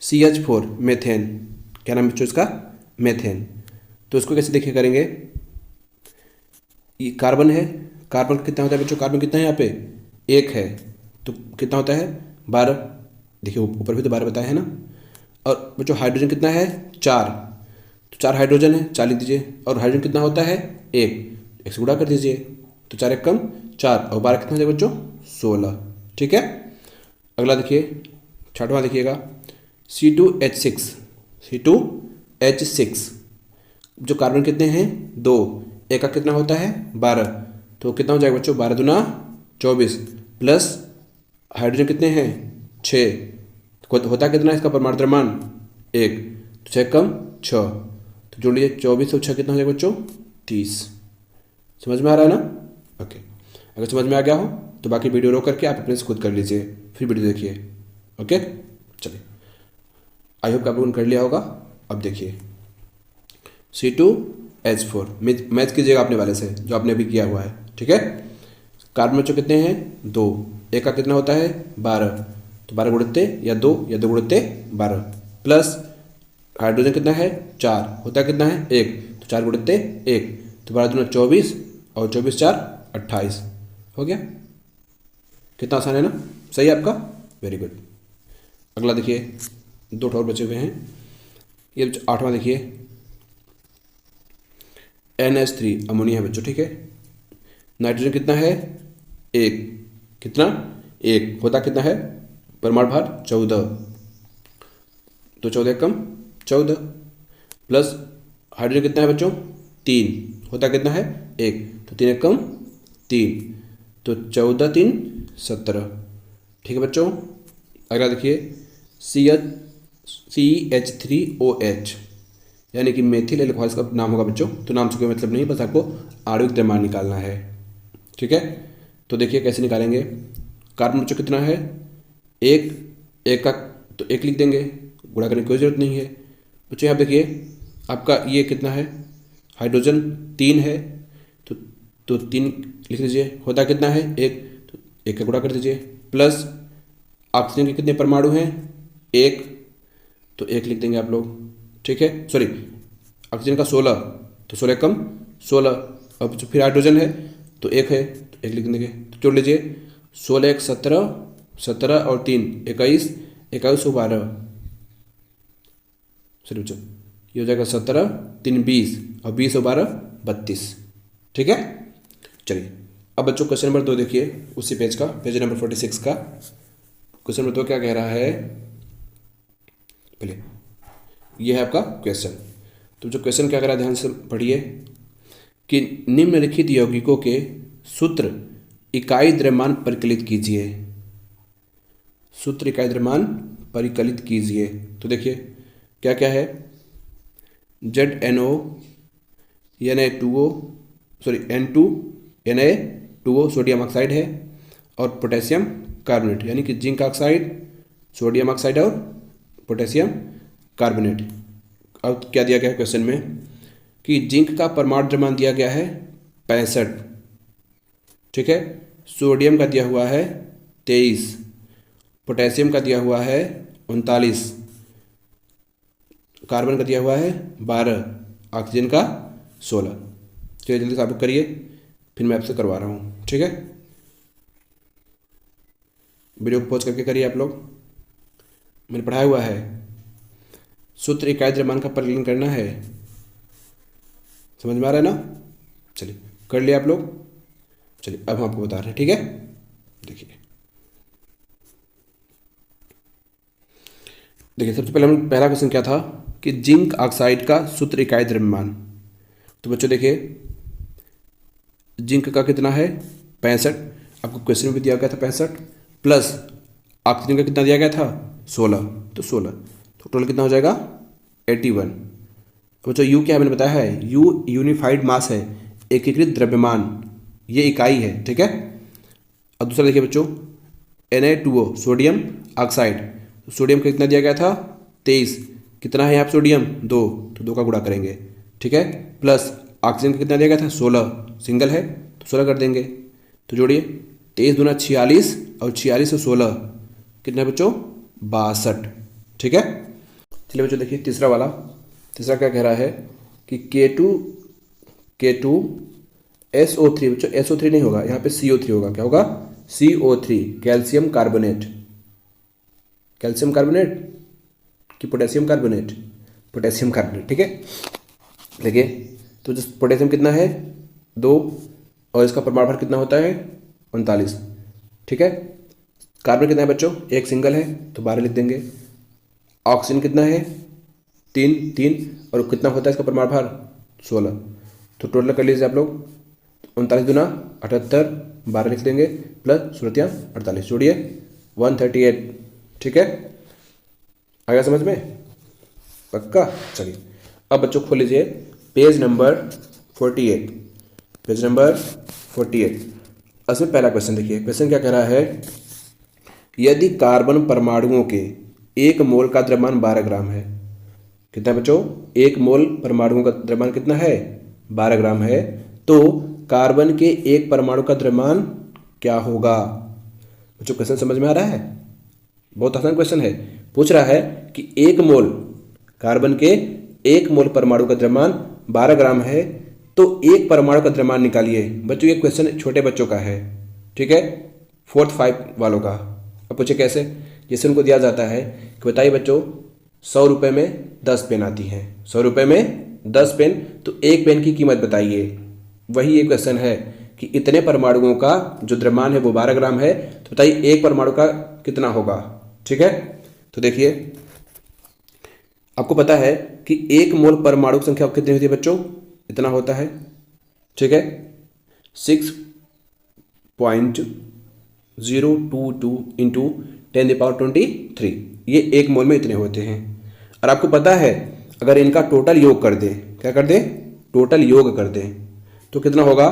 CH4 मेथेन, क्या नाम बच्चों इसका मेथेन। तो इसको कैसे देखिए करेंगे, ये कार्बन है, कार्बन कितना होता है बच्चों, कार्बन कितना है यहाँ पे 1 है, तो कितना होता है 12, देखिए ऊपर भी तो 12 बताया है ना। और बच्चों हाइड्रोजन कितना है 4, तो 4 हाइड्रोजन है 4 लिख दीजिए, और हाइड्रोजन कितना होता है 1 से गुणा कर दीजिए, तो 4 1 कम 4 और 12 कितना हो जाएगा बच्चों 16। ठीक है, अगला देखिए छठवां देखिएगा C2H6 जो कार्बन कितने हैं 2, एक का कितना होता है 12, तो कितना हो जाएगा बच्चों 12 दूना 24 प्लस हाइड्रोजन कितने हैं 6, तो होता कितना है इसका परमाणु द्रव्यमान 1, तो 6 कम 6, तो जोड़ लीजिए 24 और 6 कितना हो जाएगा बच्चों 30। समझ में आ रहा है ना। ओके, अगर समझ में आ गया हो तो बाकी वीडियो रोक करके आप अपने से खुद कर लीजिए, फिर वीडियो देखिए। ओके, चलिए आई होप आप लोगों ने कर लिया होगा। अब देखिए C2H4 मैच कीजिएगा अपने वाले से जो आपने अभी किया हुआ है। ठीक है, कार्बन बच्चों कितने हैं 2, एक का कितना होता है 12, तो 12 गुणित्ते या 2 गुणित्ते 12 प्लस हाइड्रोजन कितना है 4, होता है कितना है 1, तो 4 गुणित्ते 1, तो 12 दूना 24 और 24 4 28 हो गया। कितना आसान है ना, सही है आपका, वेरी गुड। अगला देखिए 2 और बचे हुए हैं, ये 8वां देखिए NH3 अमोनिया है बच्चों, ठीक है। नाइट्रोजन कितना है, 1, कितना 1, होता कितना है परमाणु भार 14, तो 14 कम 14, प्लस हाइड्रोजन कितना है बच्चों 3, होता कितना है 1, तो 3 कम 3, तो 14 3 17, ठीक है बच्चों। अगला देखिए CH3OH यानी कि मेथिल एल्कोहल का नाम होगा बच्चों, तो नाम से कोई मतलब नहीं, बस आपको आणविक द्रव्यमान निकालना है, ठीक है। तो देखिए कैसे निकालेंगे। कार्बन बच्चों कितना है, एक का तो 1 लिख देंगे, गुणा करने की कोई जरूरत नहीं है बच्चों। यहाँ देखिए आपका ये कितना है, हाइड्रोजन 3 है, तो 3 लिख लीजिए, होता कितना है 1, तो 1 का गुणा कर दीजिए, प्लस ऑक्सीजन के कितने परमाणु हैं 1, तो 1 लिख देंगे आप लोग, ठीक है। सॉरी ऑक्सीजन का 16, तो 16 कम 16, अब फिर हाइड्रोजन है तो 1 है, तो 1 लिख देंगे, तो जोड़ लीजिए 16 1 17, 17 और 3 21, 21 और 12, सॉरी बच्चों ये हो जाएगा 17 3 20 और 20 और 12 32, ठीक है। चलिए अब बच्चों क्वेश्चन नंबर 2 देखिए, उसी पेज का, पेज नंबर 46 का क्वेश्चन नंबर 2 क्या कह रहा है, पहले ये है आपका क्वेश्चन। तो जो क्वेश्चन क्या कह रहा है ध्यान से पढ़िए कि निम्नलिखित यौगिकों के सूत्र इकाई द्रव्यमान परिकलित कीजिए, सूत्र इकाई द्रव्यमान परिकलित कीजिए। तो देखिए क्या क्या है, ZNO Na2O sorry N2Na2O sodium oxide है, और पोटेशियम कार्बोनेट यानी कि जिंक ऑक्साइड, सोडियम ऑक्साइड और पोटेशियम कार्बोनेट। अब क्या दिया गया है क्वेश्चन में कि जिंक का परमाणु द्रव्यमान दिया गया है 65, ठीक है। सोडियम का दिया हुआ है 23, पोटेशियम का दिया हुआ है 39, कार्बन का दिया हुआ है 12, ऑक्सीजन का 16। चलिए जल्दी से आप करिए, फिर मैं आपसे करवा रहा हूँ, ठीक है। वीडियो को पॉज करके करिए आप लोग, मैंने पढ़ाया हुआ है, सूत्र इकाई द्रव्यमान का परिकलन करना है, समझ में आ रहा है ना। चलिए कर लिया आप लोग, चलिए अब हम आपको बता रहे हैं, ठीक है। देखिए सबसे पहले हम पहला क्वेश्चन क्या था कि जिंक ऑक्साइड का सूत्र इकाई द्रव्यमान। तो बच्चों देखिए जिंक का कितना है 65, आपको क्वेश्चन में भी दिया गया था 65, प्लस ऑक्सीजन का कितना दिया गया था 16, तो 16, तो टोटल कितना हो जाएगा 81। बच्चों यू क्या है मैंने बताया है, यू यूनिफाइड मास है, एकीकृत द्रव्यमान, ये इकाई है, ठीक है। अब दूसरा देखिए बच्चों Na2O सोडियम ऑक्साइड, सोडियम का कितना दिया गया था 23, कितना है यहाँ सोडियम 2, तो 2 का गुणा करेंगे, ठीक है, प्लस ऑक्सीजन का कितना दिया गया था 16, सिंगल है तो 16 कर देंगे, तो जोड़िए 23 दूना 46 और 46 से 16 कितना है बच्चों 62, ठीक है। चलिए बच्चों देखिए तीसरा वाला, तीसरा क्या कह रहा है कि K2SO3, बच्चों SO3 नहीं होगा यहाँ पे CO3 होगा, क्या होगा CO3, calcium carbonate, calcium carbonate कि पोटेशियम कार्बोनेट, पोटेशियम कार्बोनेट, ठीक है। देखिए तो जो पोटेशियम कितना है 2 और इसका परमाणु भार कितना होता है 39, ठीक है। कार्बन कितना है बच्चों 1 सिंगल है तो 12 लिख देंगे, ऑक्सीजन कितना है 3 और कितना होता है इसका परमाणु भार 16, तो टोटल कर लीजिए आप लोग 39 दूना 78, 12 लिख देंगे, प्लस 16 48, जोड़िए 138, ठीक है। आ गया समझ में, पक्का। चलिए अब बच्चों खोल लीजिए पेज नंबर 48, पेज नंबर 48। इसमें पहला क्वेश्चन देखिए, क्वेश्चन क्या कह रहा है, यदि कार्बन परमाणुओं के 1 मोल का द्रव्यमान 12 ग्राम है, कितना बच्चों 1 मोल परमाणुओं का द्रव्यमान कितना है 12 ग्राम है, तो कार्बन के 1 परमाणु का द्रव्यमान क्या होगा। बच्चों क्वेश्चन समझ में आ रहा है, बहुत आसान क्वेश्चन है, पूछ रहा है कि 1 मोल कार्बन के 1 मोल परमाणु का द्रव्यमान 12 ग्राम है, तो 1 परमाणु का द्रव्यमान निकालिए। बच्चों ये क्वेश्चन छोटे बच्चों का है, ठीक है, 4th 5 वालों का। अब पूछे कैसे, जैसे उनको दिया जाता है कि बताइए बच्चों 100 रुपये में 10 पेन आती हैं, 100 रुपये में 10 पेन, तो एक पेन की कीमत बताइए। वही एक क्वेश्चन है कि इतने परमाणुओं का जो द्रव्यमान है वो 12 ग्राम है, तो बताइए एक परमाणु का कितना होगा। ठीक है, तो देखिए आपको पता है कि 1 मोल परमाणु की संख्या कितनी होती है बच्चों, इतना होता है। ठीक है, 6.022 इंटू 10⁻23, ये 1 मोल में इतने होते हैं। और आपको पता है अगर इनका टोटल योग कर दें, क्या कर दें, टोटल योग कर दें, तो कितना होगा,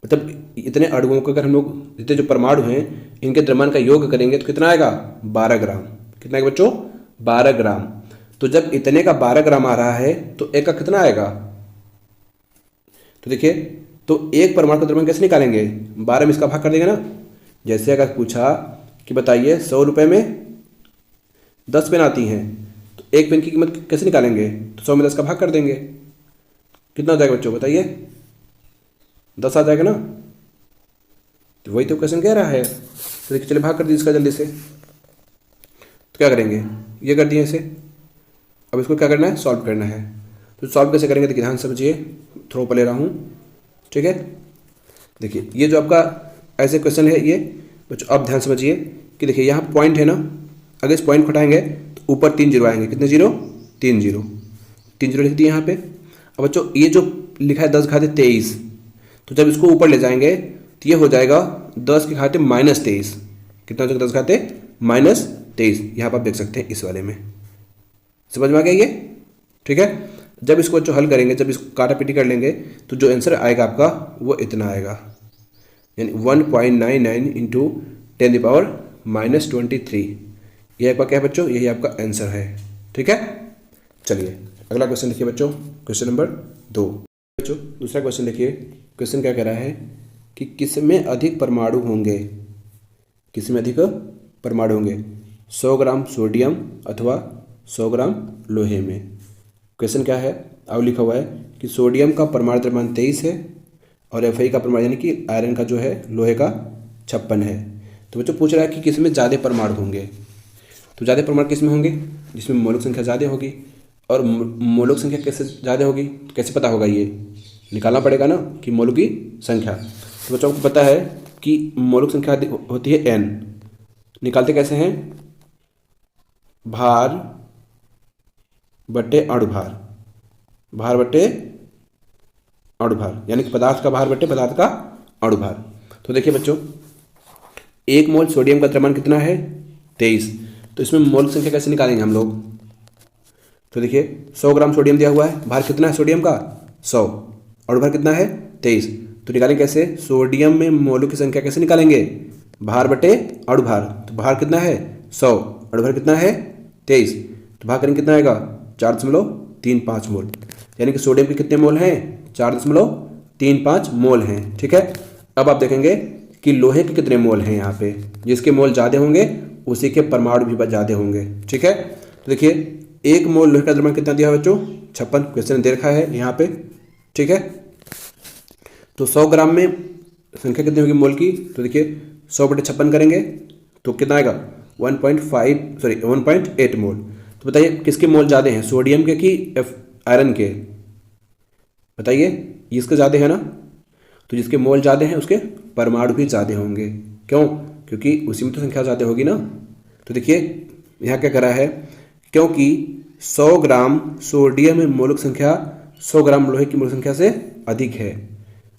मतलब इतने अणुओं को अगर हम लोग जितने जो परमाणु हैं इनके द्रव्यमान का योग करेंगे तो कितना आएगा, 12 ग्राम। कितना आएगा बच्चों, 12 ग्राम। तो जब इतने का 12 ग्राम आ रहा है तो एक का कितना आएगा, तो देखिए तो एक परमाणु का द्रव्यमान कैसे निकालेंगे, 12 में इसका भाग कर देंगे ना। जैसे अगर पूछा कि बताइए 100 रुपये में 10 पेन आती हैं, तो एक पेन की कीमत कैसे निकालेंगे, तो 100 में 10 का भाग कर देंगे, कितना हो जाएगा बच्चों बताइए, 10 आ जाएगा ना। तो वही तो क्वेश्चन कह रहा है। तो देखिए चलिए भाग कर दीजिए इसका जल्दी से। तो क्या करेंगे, ये कर दिए इसे। अब इसको क्या करना है, सॉल्व करना है। तो सॉल्व कैसे करेंगे, देखिए ध्यान समझिए, थ्रो पर ले रहा हूँ। ठीक है, देखिए ये जो आपका ऐसे क्वेश्चन है ये बच्चों, अब ध्यान समझिए कि देखिए यहाँ पॉइंट है ना, अगर इस पॉइंट को हटाएंगे तो ऊपर 3 जीरो आएंगे। कितने जीरो, 3 जीरो, 3 जीरो लिख दिए यहाँ पे। अब बच्चों ये जो लिखा है 10 घाते 23, तो जब इसको ऊपर ले जाएंगे तो ये हो जाएगा 10 के घाते -23। कितना हो जाएगा, 10 घाते -23। यहाँ पर आप देख सकते हैं इस वाले में। समझ में आ गया ये। ठीक है, जब इसको जो हल करेंगे, जब इसको काटा पीटी कर लेंगे तो जो आंसर आएगा आपका वो इतना आएगा, यानी 1.99 इंटू 10⁻23। ये आपका क्या है बच्चों, यही आपका आंसर है। ठीक है, चलिए अगला क्वेश्चन देखिए बच्चों, क्वेश्चन नंबर 2। बच्चों दूसरा क्वेश्चन देखिए, क्वेश्चन क्या कह रहा है कि किसमें अधिक परमाणु होंगे, किसमें अधिक परमाणु होंगे, 100 ग्राम सोडियम अथवा 100 ग्राम लोहे में। क्वेश्चन क्या है, अब लिखा हुआ है कि सोडियम का परमाणु द्रव्यमान 23 है और Fe का परमाणु यानी कि आयरन का जो है लोहे का 56 है। तो बच्चों पूछ रहा है कि किसमें ज़्यादा परमाणु होंगे। तो ज़्यादा परमाणु किसमें होंगे, जिसमें मोलक संख्या ज़्यादा होगी। और मोलक संख्या कैसे ज़्यादा होगी, तो कैसे पता होगा, ये निकालना पड़ेगा ना कि मोलक की संख्या। तो बच्चों को पता है कि मोलक संख्या होती है n। निकालते कैसे हैं, भार बटे अणुभार, भार बटे अणुभार, यानी कि पदार्थ का भार बटे पदार्थ का अणुभार। तो देखिए बच्चों 1 मोल सोडियम का द्रव्यमान कितना है, 23। तो इसमें मोल संख्या कैसे निकालेंगे हम लोग। तो देखिए 100 ग्राम सोडियम दिया हुआ है, भार कितना है सोडियम का 100, अणुभार कितना है 23। तो निकालेंगे कैसे, सोडियम में मोलों की संख्या कैसे निकालेंगे, भार बटे अणुभार। तो भार कितना है 100, अणुभार कितना है 23, तो भाग करेंगे कितना आएगा 4.35 मोल, यानी कि सोडियम के कितने मोल हैं, 4.35 मोल हैं। ठीक है, अब आप देखेंगे कि लोहे के कितने मोल हैं, यहाँ पे जिसके मोल ज़्यादा होंगे उसी के परमाणु भी ज़्यादा होंगे। ठीक है, तो देखिए 1 मोल लोहे का द्रव्यमान कितना दिया है बच्चों, 56, क्वेश्चन दे रखा है यहाँ पे। ठीक है, तो 100 ग्राम में संख्या कितनी होगी मोल की, तो देखिए 100/56 करेंगे तो कितना आएगा 1.8 मोल। तो बताइए किसके मोल ज़्यादा हैं, सोडियम के कि आयरन के, बताइए इसके ज़्यादा है ना। तो जिसके मोल ज़्यादा हैं उसके परमाणु भी ज़्यादा होंगे, क्यों, क्योंकि उसी में तो संख्या ज़्यादा होगी ना। तो देखिए यहाँ क्या करा है, क्योंकि 100 ग्राम सोडियम में मोलक संख्या 100 ग्राम लोहे की मोलक संख्या से अधिक है,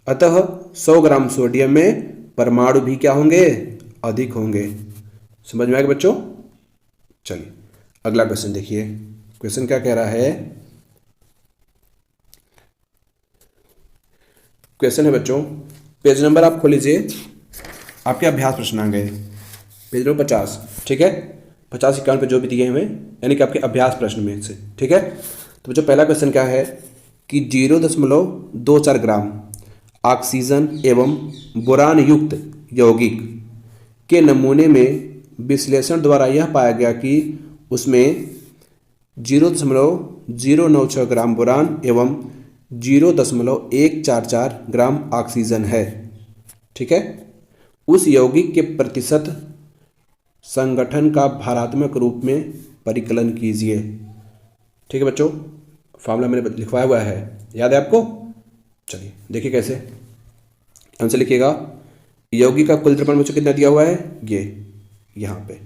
अतः 100 ग्राम सोडियम में परमाणु भी क्या होंगे, अधिक होंगे। समझ में आएगा बच्चों। चलिए अगला क्वेश्चन देखिए, क्वेश्चन क्या कह रहा है, क्वेश्चन है बच्चों, पेज नंबर आप खोल लीजिए, आपके अभ्यास प्रश्न आ गए, पेज नंबर 50। ठीक है, 50-51 पे जो भी दिए हुए यानी कि आपके अभ्यास प्रश्न में से। ठीक है, तो बच्चों पहला क्वेश्चन क्या है कि 0.24 ग्राम ऑक्सीजन एवं बोरान युक्त यौगिक के नमूने में विश्लेषण द्वारा यह पाया गया कि उसमें 0.096 ग्राम बोरान एवं 0.144 ग्राम ऑक्सीजन है। ठीक है, उस यौगिक के प्रतिशत संगठन का भारात्मक रूप में परिकलन कीजिए। ठीक है बच्चों, फार्मूला मैंने लिखवाया हुआ है, याद है आपको? चलिए देखिए कैसे आंसर लिखिएगा। यौगिक का कुल द्रव्यमान बच्चों कितना दिया हुआ है, ये यहाँ पे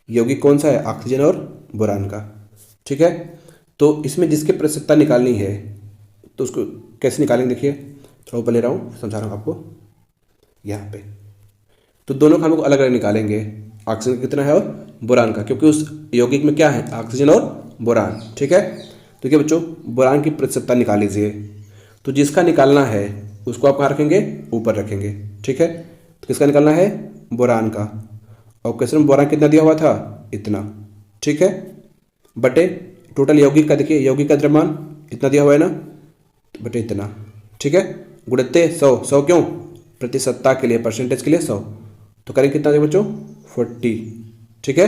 यौगिक कौन सा है, ऑक्सीजन और बोरान का। ठीक है, तो इसमें जिसकी प्रतिशतता निकालनी है तो उसको कैसे निकालेंगे, देखिए थोड़ा ऊपर ले रहा हूँ, समझा रहा हूँ आपको। यहाँ पे तो दोनों का हम लोग अलग अलग निकालेंगे, ऑक्सीजन कितना है और बोरान का, क्योंकि उस यौगिक में क्या है, ऑक्सीजन और बोरान। ठीक है, तो क्या बच्चों, बोरान की प्रतिशतता निकाल लीजिए। तो जिसका निकालना है उसको आप कहाँ रखेंगे, ऊपर रखेंगे। ठीक है, तो किसका निकालना है, बोरान का। और क्वेश्चन में बोरान कितना दिया हुआ था, इतना। ठीक है, बटे टोटल यौगिक का, देखिए यौगिक का द्रव्यमान इतना दिया हुआ है ना, तो बटे इतना। ठीक है, गुणित 100, 100 क्यों, प्रतिशतता के लिए, परसेंटेज के लिए 100, तो करेंगे कितना बच्चों, 40। ठीक है,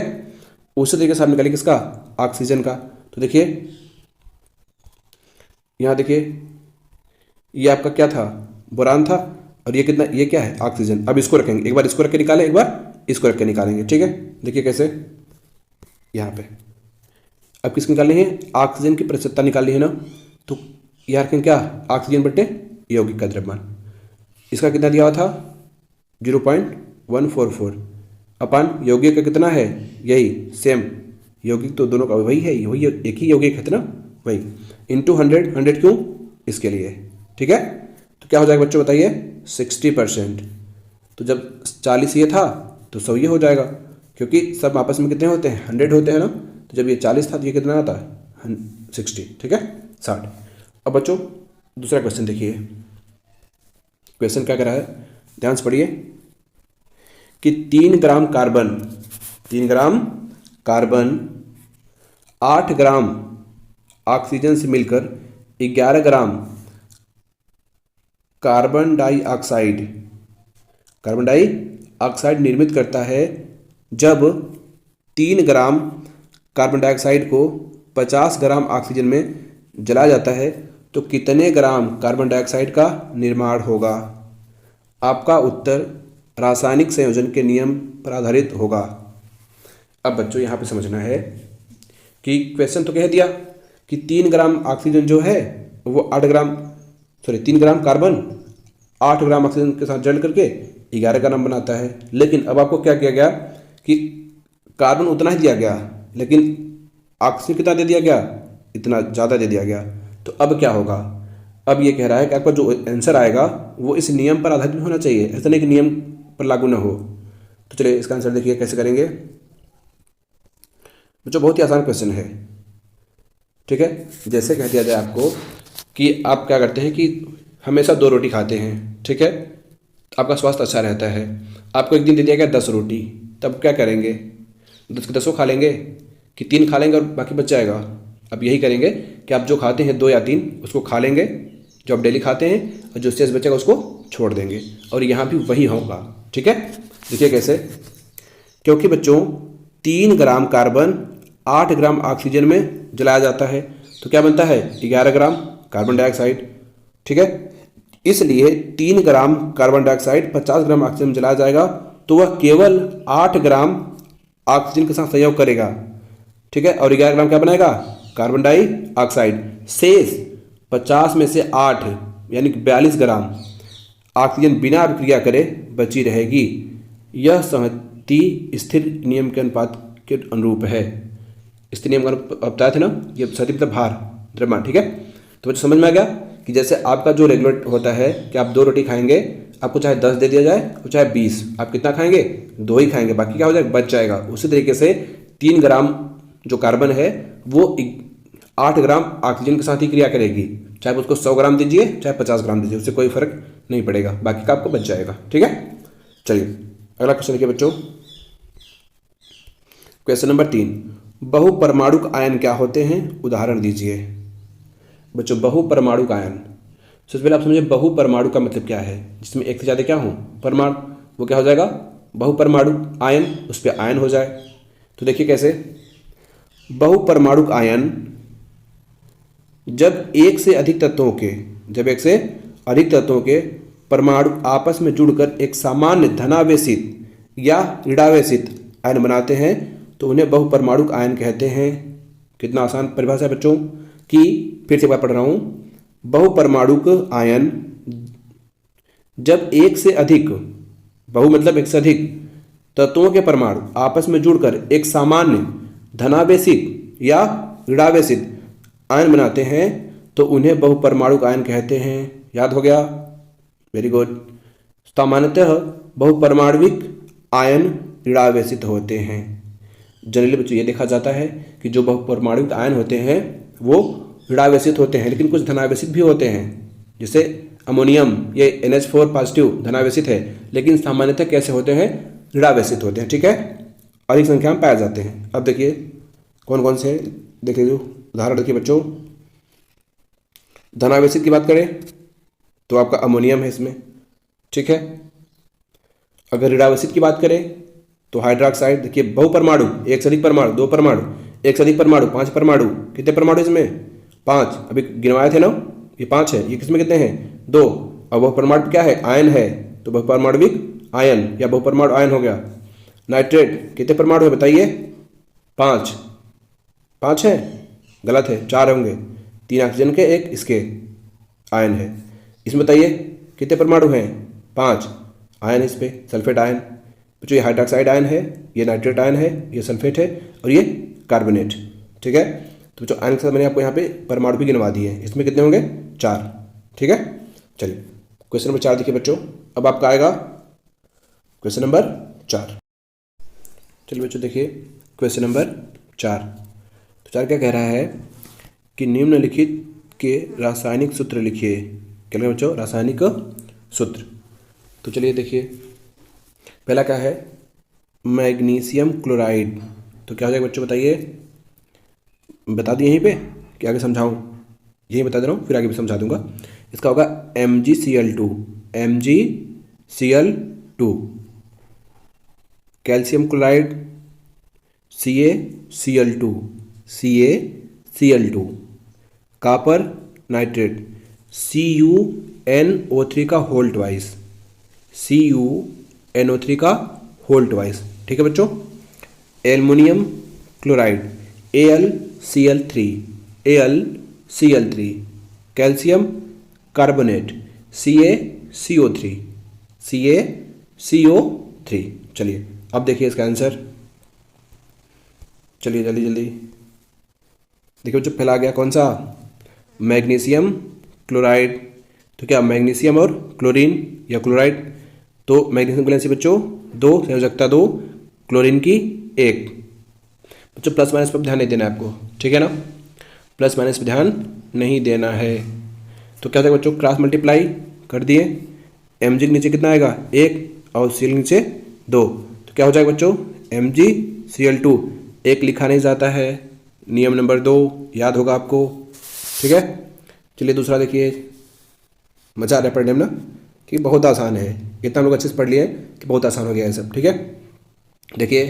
उसी तरीके से आप निकालिए किसका, ऑक्सीजन का। तो देखिए यहाँ देखिए ये आपका क्या था, बोरान था, और ये कितना, ये क्या है, ऑक्सीजन। अब इसको रखेंगे, एक बार इसको रख के निकालें, एक बार इसको रख के निकालेंगे। ठीक है, देखिए कैसे, यहाँ पे अब किसकी निकालनी है, ऑक्सीजन की प्रतिशतता निकालनी है ना, तो यहाँ रखेंगे क्या, ऑक्सीजन बटे यौगिक का द्रव्यमान। इसका कितना दिया हुआ था, 0.144 अपान यौगिक का कितना है, यही सेम यौगिक, तो दोनों का वही है, वही एक ही यौगिक है ना, वही इंटू 100, 100 क्यों, इसके लिए। ठीक है, तो क्या हो जाएगा बच्चों बताइए, 60%। तो जब 40 ये था तो 100 ये हो जाएगा, क्योंकि सब आपस में कितने होते हैं, 100 होते हैं ना। तो जब ये 40 था तो ये कितना आता है, 60। ठीक है, 60। अब बच्चों दूसरा क्वेश्चन देखिए, क्वेश्चन क्या कर रहा है, ध्यान से पढ़िए कि 3 gram carbon, 3 gram carbon 8 gram oxygen से मिलकर 11 gram carbon dioxide, carbon dioxide निर्मित करता है। जब 3 ग्राम कार्बन डाइऑक्साइड को 50 ग्राम ऑक्सीजन में जलाया जाता है तो कितने ग्राम कार्बन डाइऑक्साइड का निर्माण होगा। आपका उत्तर रासायनिक संयोजन के नियम पर आधारित होगा। अब बच्चों यहाँ पे समझना है कि क्वेश्चन तो कह दिया कि 3 ग्राम ऑक्सीजन जो है वो 3 ग्राम कार्बन 8 ग्राम ऑक्सीजन के साथ जल करके 11 ग्राम बनाता है। लेकिन अब आपको क्या किया गया कि कार्बन उतना ही दिया गया, लेकिन ऑक्सीजन कितना दे दिया गया, इतना ज़्यादा दे दिया गया। तो अब क्या होगा, अब ये कह रहा है कि आपका जो आंसर आएगा वो इस नियम पर आधारित होना चाहिए, ऐसा नहीं कि नियम पर लागू ना हो। तो चलिए इसका आंसर देखिए कैसे करेंगे बच्चों, बहुत ही आसान क्वेश्चन है। ठीक है, जैसे कह दिया जाए आपको कि आप क्या करते हैं कि हमेशा 2 रोटी खाते हैं। ठीक है, आपका स्वास्थ्य अच्छा रहता है। आपको एक दिन दे दिया गया 10 रोटी, तब क्या करेंगे, 10 के 10 खा लेंगे कि 3 खा लेंगे और बाकी बच जाएगा। अब यही करेंगे कि आप जो खाते हैं 2 या 3 उसको खा लेंगे, जो आप डेली खाते हैं, और जो शेष बचेगा उसको छोड़ देंगे। और यहाँ भी वही होगा। ठीक है, देखिए कैसे, क्योंकि बच्चों 3 ग्राम कार्बन 8 ग्राम ऑक्सीजन में जलाया जाता है तो क्या बनता है, 11 ग्राम कार्बन डाइऑक्साइड। ठीक है, इसलिए 3 gram carbon dioxide 50 gram oxygen में जलाया जाएगा तो वह केवल 8 ग्राम ऑक्सीजन के साथ संयोग करेगा। ठीक है, और 11 ग्राम क्या बनाएगा, कार्बन डाइऑक्साइड। शेष 50 में से 8 यानी कि 42 ग्राम ऑक्सीजन बिना अभिक्रिया करे बची रहेगी। यह सहमति स्थिर नियम के अनुपात के अनुरूप है। स्थिर नियम का बताया था ना, ये सदी मतलब भार, द्रव्यमान। ठीक है, तो बच्चों समझ में आ गया कि जैसे आपका जो रेगुलर होता है कि आप 2 रोटी खाएंगे, आपको चाहे 10 दे दिया जाए और चाहे 20, आप कितना खाएंगे, 2 ही खाएंगे, बाकी क्या हो जाएगा, बच जाएगा। उसी तरीके से 3 ग्राम जो कार्बन है वो 8 ग्राम ऑक्सीजन के साथ ही क्रिया करेगी, चाहे उसको 100 ग्राम दीजिए चाहे 50 ग्राम दीजिए, उससे कोई फर्क नहीं पड़ेगा, बाकी का आपको बच जाएगा। ठीक है, चलिए अगला क्वेश्चन देखिए बच्चों, क्वेश्चन नंबर 3, बहुपरमाणुक आयन क्या होते हैं, उदाहरण दीजिए। बच्चों बहुपरमाणुक आयन, सबसे पहले आप समझिए बहुपरमाणु का मतलब क्या है, जिसमें एक से ज़्यादा क्या हो परमाणु, वो क्या हो जाएगा, बहुपरमाणु आयन, उस पर आयन हो जाए। तो देखिए कैसे, बहुपरमाणुक आयन जब एक से अधिक तत्वों के परमाणु आपस में जुड़कर एक सामान्य धनावेशित या ऋणावेशित आयन बनाते हैं तो उन्हें बहुपरमाणुक आयन कहते हैं। कितना आसान परिभाषा है बच्चों, कि फिर से एक बार पढ़ रहा हूँ, बहुपरमाणुक आयन जब एक से अधिक, बहु मतलब एक से अधिक तत्वों के परमाणु आपस में जुड़कर एक सामान्य धनावेशित या ऋणावेशित आयन बनाते हैं तो उन्हें बहुपरमाणुक आयन कहते हैं। याद हो गया? Very good. सामान्यतः बहुपरमाणुक आयन ऋणावेशित होते हैं। जनरली बच्चों ये देखा जाता है कि जो बहुपरमाणुक आयन होते हैं वो ऋणावेशित होते हैं, लेकिन कुछ धनावेशित भी होते हैं। जैसे अमोनियम, ये NH4 पॉजिटिव धनावेशित है, लेकिन सामान्यतः कैसे होते हैं? ऋणावेशित होते हैं। ठीक है, अधिक संख्या में पाए जाते हैं। अब देखिए कौन कौन से देख लीजिए उदाहरण। देखिए बच्चों, धनावेशित की बात करें तो आपका अमोनियम है इसमें। ठीक है, अगर ऋणावेशित की बात करें तो हाइड्रोक्साइड। देखिए बहुपरमाणु, एक से अधिक परमाणु, दो परमाणु, एक से अधिक परमाणु, 5 परमाणु। कितने परमाणु इसमें? 5। अभी गिनवाए थे ना, ये 5 है। ये किसमें कितने हैं? 2। अब बहुपरमाणु क्या है? आयन है, तो बहुपरमाणुविक आयन या बहुपरमाणु आयन हो गया। नाइट्रेट कितने परमाणु है बताइए? 5। 5 है? गलत है, 4 होंगे। 3 ऑक्सीजन के, 1 इसके आयन है। इसमें बताइए कितने परमाणु हैं? 5 आयन है इस पे, सल्फेट आयन। बच्चों ये हाइड्रोक्साइड आयन है, ये नाइट्रेट आयन है, ये सल्फेट है और ये कार्बोनेट। ठीक है, तो बच्चों आयन के साथ मैंने आपको यहाँ पे परमाणु भी गिनवा दिए हैं। इसमें कितने होंगे? 4। ठीक है, चलिए क्वेश्चन नंबर 4 देखिए बच्चों। अब आपका आएगा क्वेश्चन नंबर 4। चलिए बच्चों देखिए क्वेश्चन नंबर 4। तो 4 क्या कह रहा है कि निम्नलिखित के रासायनिक सूत्र लिखिए। क्या लिखा बच्चों? रासायनिक सूत्र। तो चलिए देखिए, पहला क्या है? Magnesium chloride. तो क्या हो जाएगा बच्चों बताइए? बता दिए यहीं पे कि आगे समझाऊं? यही बता दे रहा हूँ, फिर आगे भी समझा दूंगा। इसका होगा MgCl2। MgCl2। Calcium chloride CaCl2। CaCl2। Copper nitrate CuNO3 का होल ट्वाइस। CuNO3 का होल ट्वाइस। ठीक है बच्चों। Aluminium chloride AlCl3। AlCl3। Calcium carbonate CaCO3। CaCO3। चलिए अब देखिए इसका आंसर। चलिए जल्दी जल्दी देखिए बच्चों, पहला आ गया कौन सा? Magnesium chloride. तो क्या मैग्नीशियम और क्लोरीन या क्लोराइड? तो मैग्नीशियम की वैलेंसी बच्चों 2, संयोजकता 2, क्लोरीन की 1। बच्चों प्लस माइनस पर ध्यान नहीं देना है आपको, ठीक है ना? प्लस माइनस पर ध्यान नहीं देना है। तो क्या होता है बच्चों? क्रॉस मल्टीप्लाई कर दिए। Mg के नीचे कितना आएगा? 1 और Cl के नीचे 2। तो क्या हो जाएगा बच्चों? MgCl2। 1 लिखा नहीं जाता है, नियम नंबर 2 याद होगा आपको। ठीक है, चलिए दूसरा देखिए। मजा आ रहा है पढ़ने में ना, कि बहुत आसान है। इतना हम लोग अच्छे से पढ़ लिए कि बहुत आसान हो गया है सब। ठीक है, देखिए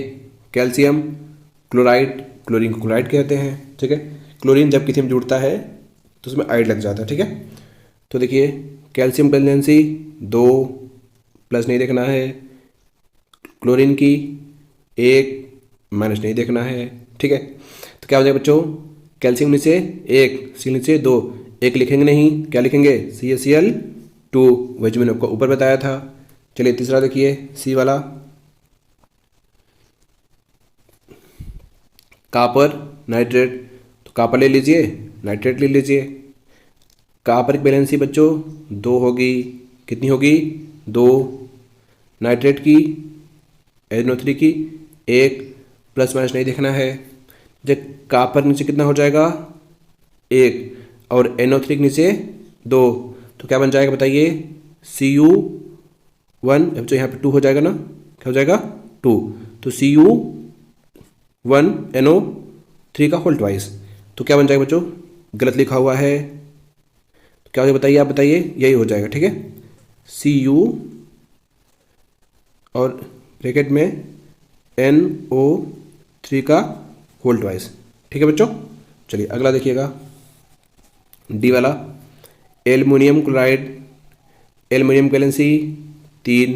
कैल्शियम क्लोराइड, क्लोरीन को क्लोराइड कहते हैं। ठीक है, क्लोरीन जब किसी में जुड़ता है तो उसमें आइड लग जाता है। ठीक है, तो देखिए कैल्शियम वैलेंसी 2, प्लस नहीं देखना है। क्लोरीन की 1, माइनस नहीं देखना है। ठीक है, तो क्या हो जाएगा बच्चों? कैल्शियम नीचे 1, सी नीचे 2, 1 लिखेंगे नहीं, क्या लिखेंगे? CaCl2, वही जो मैंने आपको ऊपर बताया था। चलिए तीसरा देखिए, सी वाला कॉपर नाइट्रेट। तो कॉपर ले लीजिए, नाइट्रेट ले लीजिए। कॉपर की वैलेंसी बच्चों 2 होगी। कितनी होगी? 2। नाइट्रेट की NO3 की 1, प्लस माइनस नहीं देखना है। जब कॉपर नीचे कितना हो जाएगा? 1 और NO3 के नीचे 2, तो क्या बन जाएगा बताइए? Cu1। बच्चों यहाँ पे 2 हो जाएगा ना, क्या हो जाएगा? 2। तो Cu1NO3 का होल ट्वाइस। तो क्या बन जाएगा बच्चों? गलत लिखा हुआ है, तो क्या हो जाएगा बताइए? आप बताइए, यही हो जाएगा। ठीक है, Cu और ब्रैकेट में NO3 का होल ट्वाइस। ठीक है बच्चों, चलिए अगला देखिएगा, डी वाला एल्युमिनियम क्लोराइड। एल्युमिनियम की वैलेंसी 3,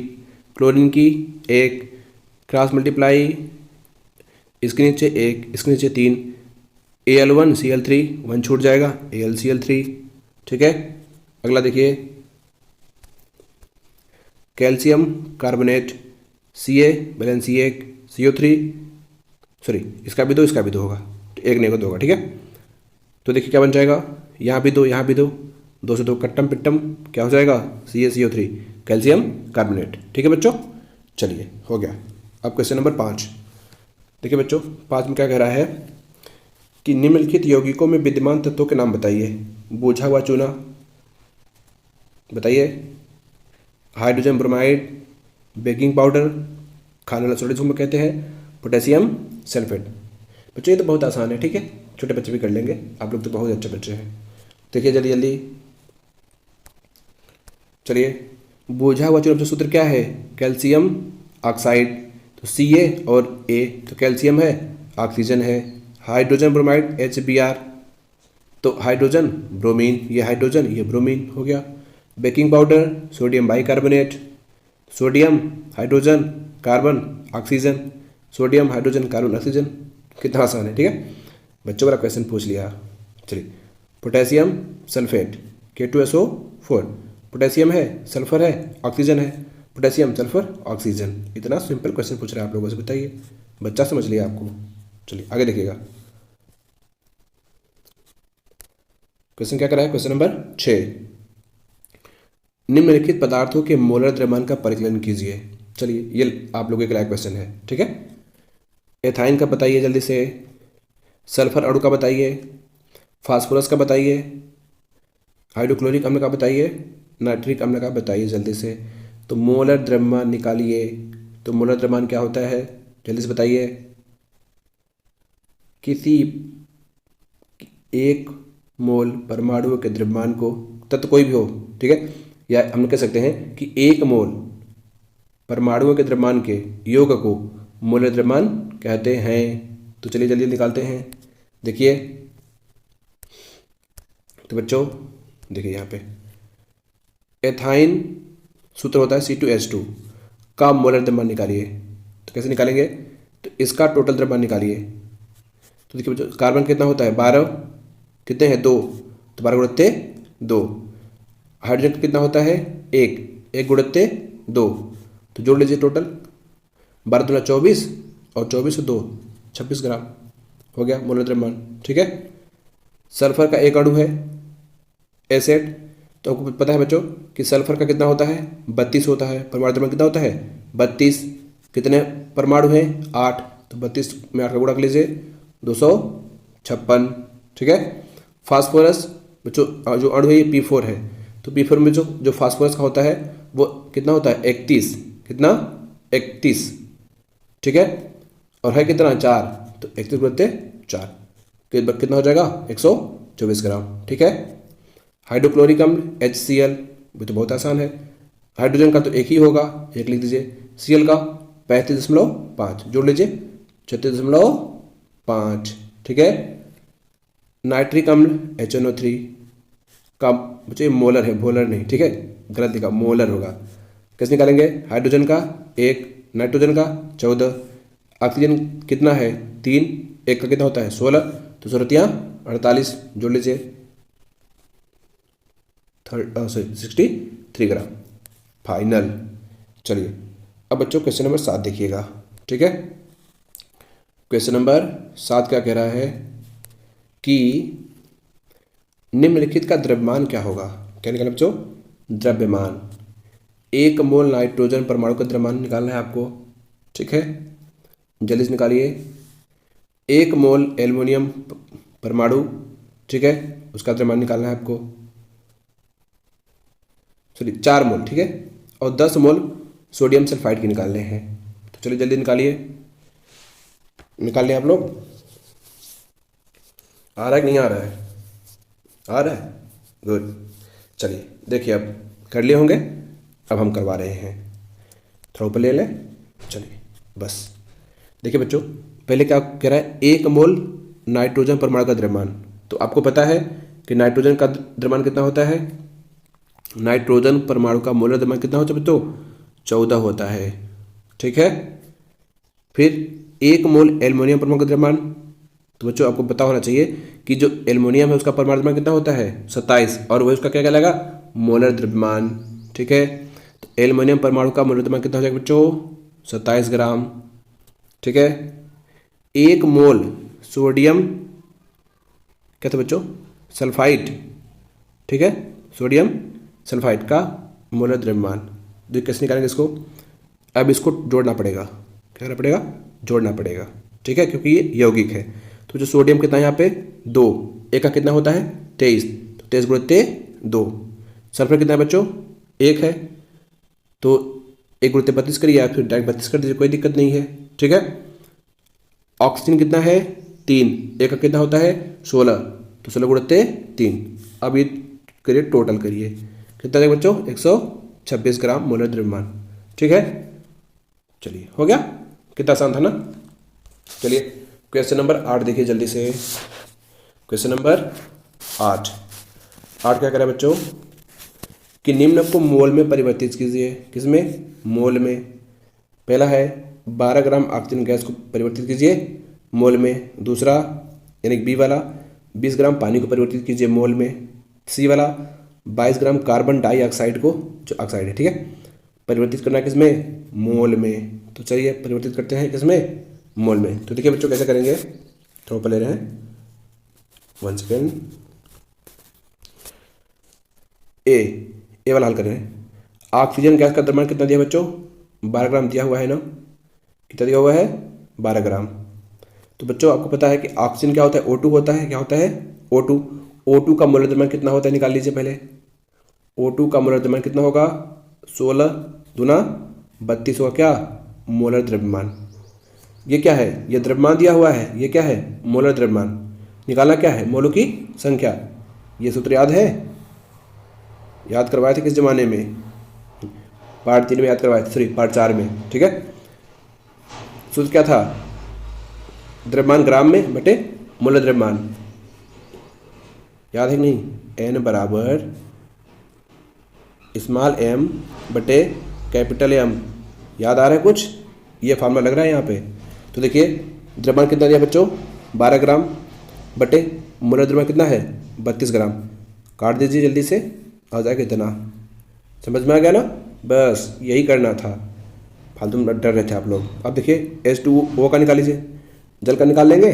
क्लोरीन की 1, क्रॉस मल्टीप्लाई इसके नीचे 1, इसके नीचे 3, Al1Cl3 1 छूट जाएगा, AlCl3, ठीक है। अगला देखिए calcium carbonate Ca balance C1 CO3, sorry इसका भी दो होगा, एक नहीं होगा दो होगा, ठीक है। तो देखिए क्या बन जाएगा, यहाँ भी दो, यहाँ भी दो, दो से दो कट्टम पिट्टम, क्या हो जाएगा CaCO3 कैल्शियम कार्बोनेट, ठीक है बच्चों। चलिए हो गया। अब क्वेश्चन नंबर 5 देखिए बच्चों, 5 में क्या कह रहा है कि निम्नलिखित यौगिकों में विद्यमान तत्वों के नाम बताइए। बूझा हुआ चूना बताइए, हाइड्रोजन ब्रोमाइड, बेकिंग पाउडर, खाने वाला सोडियम जिसको कहते हैं, पोटेशियम सल्फेट। बच्चों ये तो बहुत आसान है, ठीक है, छोटे बच्चे भी कर लेंगे, आप लोग तो बहुत अच्छे बच्चे हैं। देखिए जल्दी जल्दी, चलिए बूझा हुआ चूना सूत्र क्या है, कैल्शियम ऑक्साइड, तो Ca और A, तो कैल्शियम है, ऑक्सीजन है, हाइड्रोजन ब्रोमाइड HBr, तो हाइड्रोजन ब्रोमीन, ये हाइड्रोजन ये ब्रोमीन हो गया। Baking powder sodium bicarbonate, sodium hydrogen carbon oxygen, sodium hydrogen carbon oxygen, कितना आसान है, ठीक है। बच्चों वाला क्वेश्चन पूछ लिया। चलिए पोटेशियम सल्फेट K2SO4, पोटेशियम है, सल्फर है, ऑक्सीजन है, पोटेशियम सल्फर ऑक्सीजन। इतना सिंपल क्वेश्चन पूछ रहा है आप लोगों से, बताइए बच्चा समझ लिया आपको। चलिए आगे देखिएगा, क्वेश्चन क्या कर रहा है, क्वेश्चन नंबर 6, निम्नलिखित पदार्थों के मोलर द्रव्यमान का परिकलन कीजिए। चलिए ये आप लोगों के लिए क्वेश्चन है, ठीक है। एथाइन का बताइए जल्दी से, सल्फर अणु का बताइए, फास्फोरस का बताइए, हाइड्रोक्लोरिक अम्ल का बताइए, नाइट्रिक अम्ल का बताइए जल्दी से। तो मोलर द्रव्यमान निकालिए, तो मोलर द्रव्यमान क्या होता है जल्दी से बताइए। किसी एक मोल परमाणु के द्रव्यमान को, तत्व कोई भी हो, ठीक है, या हम कह सकते हैं कि एक मोल परमाणुओं के द्रव्यमान के योग को मोलर द्रव्यमान कहते हैं। तो चलिए जल्दी निकालते हैं। देखिए तो बच्चों देखिए यहाँ पे एथाइन सूत्र होता है C2H2 का मोलर द्रव्यमान निकालिए। तो कैसे निकालेंगे, तो इसका टोटल द्रव्यमान निकालिए। तो देखिए बच्चों कार्बन कितना होता है 12, कितने हैं 2, तो 12 गुणित्ते 2। हाइड्रोजन कितना होता है 1 गुणित्ते 2, तो जोड़ लीजिए टोटल 12 दूना 24 और 24 से 2 26 ग्राम हो गया मोलर द्रव्यमान, ठीक है। सल्फर का एक अणु है एसिड, तो आपको पता है बच्चों कि सल्फर का कितना होता है 32 होता है, परमाणु द्रव्यमान कितना होता है 32, कितने परमाणु हैं 8, तो 32 में 8 का गुणा कर लीजिए 256, ठीक है। फास्फोरस बच्चों जो अणु है ये P4 है, तो P4 में जो फास्फोरस का होता है वो कितना होता है 31, कितना 31, ठीक है, और है कितना 4, तो 31 गुणित्ते 4 कितना हो जाएगा 124 ग्राम, ठीक है। हाइड्रोक्लोरिक अम्ल HCl, वो तो बहुत आसान है, हाइड्रोजन का तो एक ही होगा, एक लिख दीजिए, Cl का 35.5 जोड़ लीजिए 36.5, ठीक है। नाइट्रिक अम्ल HNO3 का बच्चे मोलर है, भोलर नहीं, ठीक है, गलत लिखा, मोलर होगा। कैसे निकालेंगे, हाइड्रोजन का 1, नाइट्रोजन का 14, ऑक्सीजन कितना है 3, एक का कितना होता है 16, तो 16×48 जोड़ लीजिए 63 ग्राम फाइनल। चलिए अब बच्चों क्वेश्चन नंबर 7 देखिएगा, ठीक है। क्वेश्चन नंबर 7 क्या कह रहा है कि निम्नलिखित का द्रव्यमान क्या होगा। क्या निकालना बच्चों, द्रव्यमान। 1 मोल नाइट्रोजन परमाणु का द्रव्यमान निकालना है आपको, ठीक है, जल्दी से निकालिए। 1 मोल एल्युमिनियम परमाणु, ठीक है, उसका द्रव्यमान निकालना है आपको, सॉरी 4 मोल, ठीक है, और 10 मोल सोडियम सल्फाइड के निकालने हैं। तो चलिए जल्दी निकालिए, निकाल लिया आप लोग, आ रहा है कि नहीं आ रहा है, आ रहा है, गुड। चलिए देखिए अब कर लिए होंगे, अब हम करवा रहे हैं, थोड़ा ऊपर ले लें, चलिए बस। देखिए बच्चों पहले क्या कह रहा है, 1 मोल नाइट्रोजन परमाणु का द्रव्यमान, तो आपको पता है कि नाइट्रोजन का द्रव्यमान कितना होता है, नाइट्रोजन परमाणु का मोलर द्रव्यमान कितना होता है बच्चों 14 होता है, ठीक है। फिर 1 मोल एल्युमिनियम परमाणु का द्रव्यमान, तो बच्चों आपको पता होना चाहिए कि जो एल्युमिनियम है उसका परमाणु द्रव्यमान कितना होता है 27, और वही उसका क्या कहलाएगा मोलर द्रव्यमान। ठीक है, तो एल्युमिनियम परमाणु का मोलर द्रव्यमान कितना हो जाएगा बच्चों 27 ग्राम। ठीक है, 1 मोल सोडियम क्या था बच्चों सल्फाइड। ठीक है, सोडियम सल्फाइड का मोलर द्रव्यमान। देखिए कैसे निकालेंगे इसको, अब इसको जोड़ना पड़ेगा। क्या करना पड़ेगा, जोड़ना पड़ेगा। ठीक है, क्योंकि ये यौगिक है। तो जो सोडियम कितना है यहाँ पे 2, एक का कितना होता है 23, तो 23 गुणित 2। सल्फर कितना है बच्चों 1 है, तो 1 गुणित 32 करिए या फिर डायरेक्ट 32 कर दीजिए, कोई दिक्कत नहीं है। ठीक है, ऑक्सीजन कितना है 3, एक का कितना होता है 16, तो 16 गुणित 3। अब ये करिए टोटल करिए कितना है बच्चों 126 ग्राम मोलर द्रव्यमान। ठीक है, चलिए हो गया, कितना आसान था ना। चलिए क्वेश्चन नंबर 8 देखिए जल्दी से। क्वेश्चन नंबर 8 क्या कह रहा है बच्चों कि निम्न को मोल में परिवर्तित कीजिए। किसमें, मोल में। पहला है 12 ग्राम ऑक्सीजन गैस को परिवर्तित कीजिए मोल में। दूसरा यानी बी वाला 20 ग्राम पानी को परिवर्तित कीजिए मोल में। सी वाला 22 ग्राम कार्बन डाइऑक्साइड को, जो ऑक्साइड है ठीक है, परिवर्तित करना है किसमें, मोल में। तो चलिए परिवर्तित करते हैं किसमें, मोल में। तो देखिए बच्चों कैसे करेंगे, थोड़ा ले रहे हैं 1 सेकेंड। ए वाला हल कर रहे हैं। ऑक्सीजन गैस का द्रव्यमान कितना दिया बच्चों 12 ग्राम दिया हुआ है ना, कितना दिया हुआ है 12 ग्राम। तो बच्चों आपको पता है कि ऑक्सीजन क्या होता है O2 होता है, क्या होता है O2 का मोलर द्रव्यमान कितना होता है निकाल लीजिए पहले। O2 का मोलर द्रव्यमान कितना होगा 16 दूना 32 होगा क्या मोलर द्रव्यमान। ये क्या है, ये द्रव्यमान दिया हुआ है, ये क्या है मोलर द्रव्यमान। निकालना क्या है मोलों की संख्या। ये सूत्र याद है, याद करवाए थे किस जमाने में, पार्ट 3 में याद करवाए थे, सॉरी पार्ट 4 में। ठीक है, सूत्र क्या था, द्रव्यमान ग्राम में बटे मोलर द्रव्यमान। याद है कि नहीं, n बराबर स्मॉल m बटे कैपिटल M। याद आ रहा है कुछ, ये फार्मूला लग रहा है यहाँ पे। तो देखिए द्रव्यमान कितना दिया बच्चों 12 ग्राम बटे मोलर द्रव्यमान कितना है 32 ग्राम। काट दीजिए जल्दी से, आ जाएगा इतना। समझ में आ गया ना, बस यही करना था, फालतू में डर रहे थे आप लोग। अब देखिए H2O का निकाल लीजिए, जल का निकाल लेंगे,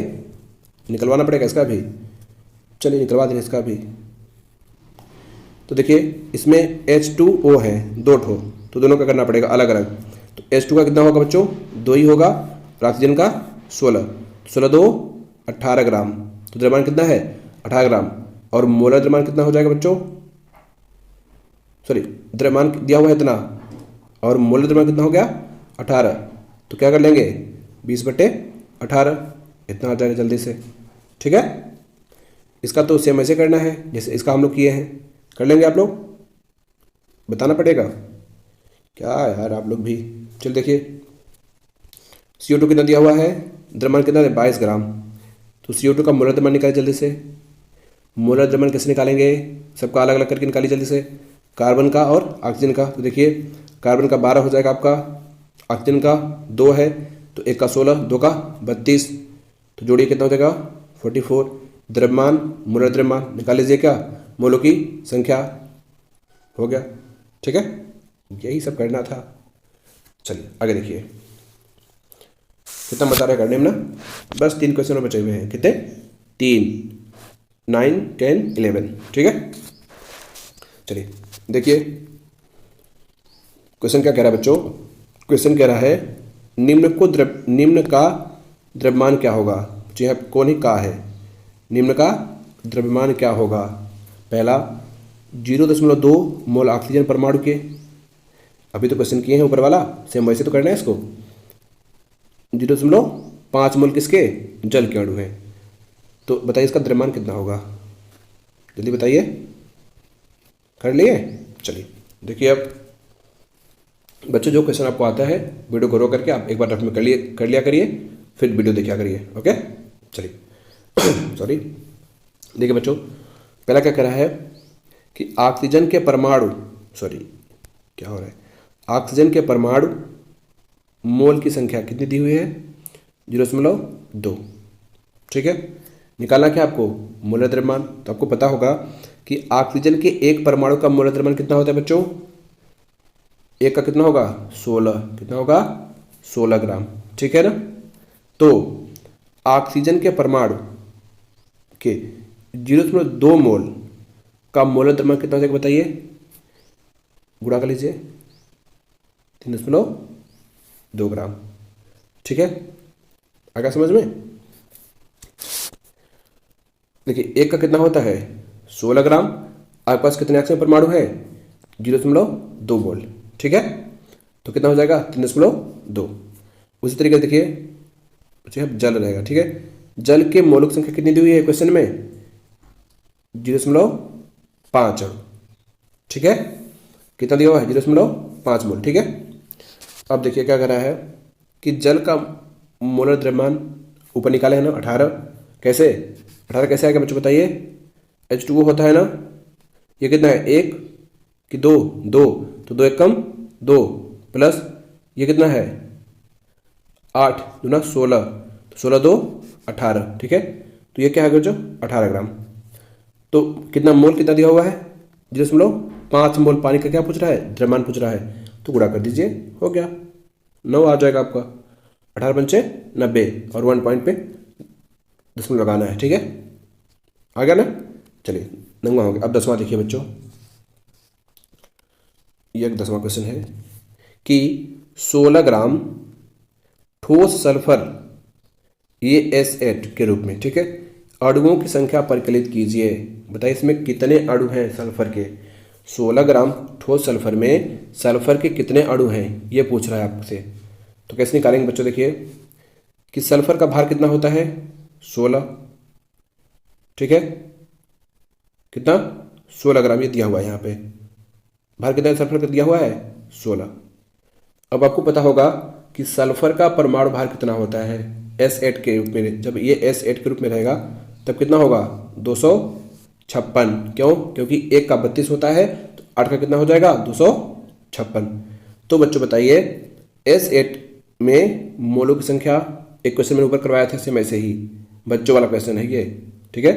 निकलवाना पड़ेगा इसका भी। चलिए निकलवा दें इसका भी। तो देखिए इसमें H2O है 2 ठो, तो दोनों का करना पड़ेगा अलग अलग। तो H2 का कितना होगा बच्चों 2 ही होगा, और ऑक्सीजन का 16, 16 2 18 ग्राम। तो द्रव्यमान कितना है 18 ग्राम, और मोलर द्रव्यमान कितना हो जाएगा बच्चों, सॉरी द्रव्यमान दिया हुआ है इतना, और मोलर द्रव्यमान कितना हो गया 18। तो क्या कर लेंगे 20 बटे 18, इतना आ जाएगा जल्दी से। ठीक है, इसका तो सेम ऐसे करना है जैसे इसका हम लोग किए हैं, कर लेंगे आप लोग, बताना पड़ेगा क्या यार आप लोग भी। चल देखिए CO2 कितना दिया हुआ है, द्रव्यमान कितना है 22 ग्राम। तो CO2 का मोलर द्रव्यमान निकाले जल्दी से। मोलर द्रव्यमान कैसे निकालेंगे, सबका अलग अलग करके निकालिए जल्दी से, कार्बन का और ऑक्सीजन का। तो देखिए कार्बन का 12 हो जाएगा आपका, ऑक्सीजन का 2 है, तो 1 का 16, 2 का 32, तो जोड़िए कितना हो जाएगा 44। द्रव्यमान मोलर द्रव्यमान निकाल लीजिए, क्या मोलों की संख्या हो गया। ठीक है, यही सब करना था। चलिए आगे देखिए कितना बता रहे करने में ना, बस 3 क्वेश्चन बचे हुए हैं। कितने 3, 9, 10, 11। ठीक है, चलिए देखिए क्वेश्चन क्या कह रहा है बच्चों। क्वेश्चन कह रहा है निम्न का द्रव्यमान क्या होगा। जी कौन ही का है, निम्न का द्रव्यमान क्या होगा। पहला 0.2 मोल ऑक्सीजन परमाणु के, अभी तो क्वेश्चन किए हैं ऊपर वाला, सेम वैसे तो करना है इसको। 0.5 मोल किसके, जल के अणु हैं। तो बताइए इसका द्रव्यमान कितना होगा, जल्दी बताइए। कर लिए, चलिए देखिए अब बच्चों जो क्वेश्चन आपको आता है वीडियो को रोक करके आप एक बार रफ में कर लिया करिए, फिर वीडियो देखा करिए। ओके चलिए सॉरी देखिए बच्चों पहला क्या कह रहा है कि ऑक्सीजन के परमाणु, सॉरी क्या हो रहा है, ऑक्सीजन के परमाणु मोल की संख्या कितनी दी हुई है 0.2। ठीक है। निकालना क्या आपको, मोलर द्रव्यमान। तो आपको पता होगा कि ऑक्सीजन के एक परमाणु का मोलर द्रव्यमान कितना होता है बच्चों, एक का कितना होगा 16, कितना होगा 16 ग्राम, ठीक है ना। तो ऑक्सीजन के परमाणु के 0.2 मोल का मोलर द्रव्यमान कितना हो जाएगा बताइए, गुणा कर लीजिए 3.2 ग्राम, ठीक है। आगे समझ में, देखिए एक का कितना होता है 16 ग्राम, आपके पास कितने ऑक्सीजन परमाणु है 0.2 मोल, ठीक है। तो कितना हो जाएगा 3.2। उसी तरीके से देखिए जल रहेगा, ठीक है। जल के मोलक संख्या कितनी दी हुई है क्वेश्चन में 0.5 अणु, ठीक है। कितना दिया हुआ है 0.5 मोल, ठीक है। अब देखिए क्या कर रहा है कि जल का मोलर द्रव्यमान ऊपर निकाले है ना 18, कैसे 18 कैसे आएगा बच्चों बताइए, H2O होता है ना, ये कितना है 1 कि 2, 2 तो 2 एक कम 2 प्लस ये कितना है 8 दूना 16, तो 16 2 18, ठीक है। तो ये क्या है बच्चों 18 ग्राम। तो कितना मोल कितना दिया हुआ है 0.5 मोल पानी का क्या पूछ रहा है, द्रव्यमान पूछ रहा है, तो गुणा कर दीजिए, हो गया 9 आ जाएगा आपका, 18 पंचे 90 और 1 पॉइंट पे दशमलव लगाना है, ठीक है। आ गया ना, चलिए 9वां हो गया। अब 10वां देखिए बच्चों, ये एक 10वां क्वेश्चन है कि 16 ग्राम ठोस सल्फर AS8 के रूप में, ठीक है, अणुओं की संख्या परिकलित कीजिए। बताइए इसमें कितने अणु हैं सल्फर के, 16 ग्राम ठोस सल्फर में सल्फर के कितने अणु हैं ये पूछ रहा है आपसे। तो कैसे निकालेंगे बच्चों, देखिए कि सल्फर का भार कितना होता है 16, ठीक है, कितना 16 ग्राम ये दिया हुआ है, यहाँ पे भार कितना सल्फर का दिया हुआ है 16। अब आपको पता होगा कि सल्फर का परमाणु भार कितना होता है S8 के रूप में, जब ये S8 के रूप में रहेगा तब कितना होगा 256, क्यों, क्योंकि एक का 32 होता है तो 8 का कितना हो जाएगा 256। तो बच्चों बताइए S8 में मोलों की संख्या, एक क्वेश्चन मैंने ऊपर करवाया था सेम ऐसे ही, बच्चों वाला क्वेश्चन है ये, ठीक है।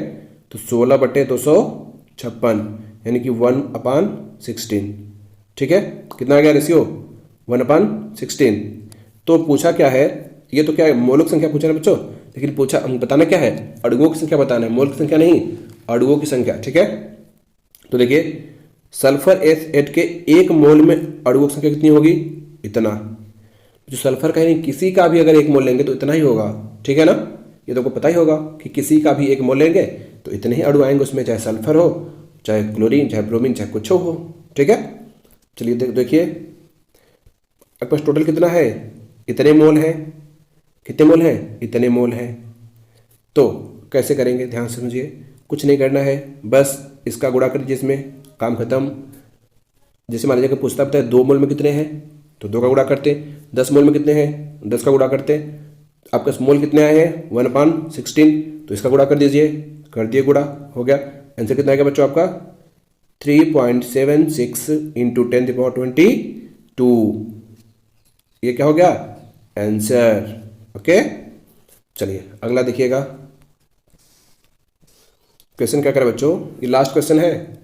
तो 16/256 यानी कि 1/16, ठीक है। कितना आ गया रेशियो 1/16। तो पूछा क्या है, ये तो क्या है मोलक संख्या पूछा है बच्चों, लेकिन पूछा बताना क्या है अणुओं की संख्या बताना है, मोल की संख्या नहीं, अणुओं की संख्या, ठीक है। तो देखिए सल्फर S8 के 1 मोल में अणुओं की संख्या कितनी होगी, इतना। जो सल्फर का नहीं किसी का भी अगर 1 मोल लेंगे तो इतना ही होगा, ठीक है ना। ये तो आपको पता ही होगा कि किसी का भी 1 मोल लेंगे तो इतने ही अणु आएंगे उसमें, चाहे सल्फर हो, चाहे क्लोरीन, चाहे ब्रोमीन, चाहे कुछ हो, ठीक है। चलिए देखिए आपके पास टोटल कितना है, इतने मोल है, कितने मोल हैं, इतने मोल हैं। तो कैसे करेंगे ध्यान से समझिए, कुछ नहीं करना है, बस इसका गुणा कर दीजिए, इसमें काम खत्म। जैसे मान लीजिए कि पूछता है 2 मोल में कितने हैं तो 2 का गुणा करते, 10 मोल में कितने हैं 10 का गुणा करते, आपके मोल कितने आए हैं 1/16, तो इसका गुणा कर दीजिए, कर दिए गुणा, हो गया। आंसर कितना आएगा बच्चों आपका 3.76 इंटू 10⁻22, ये क्या हो गया आंसर, ओके। चलिए अगला देखिएगा क्वेश्चन क्या करे बच्चों, ये लास्ट क्वेश्चन है।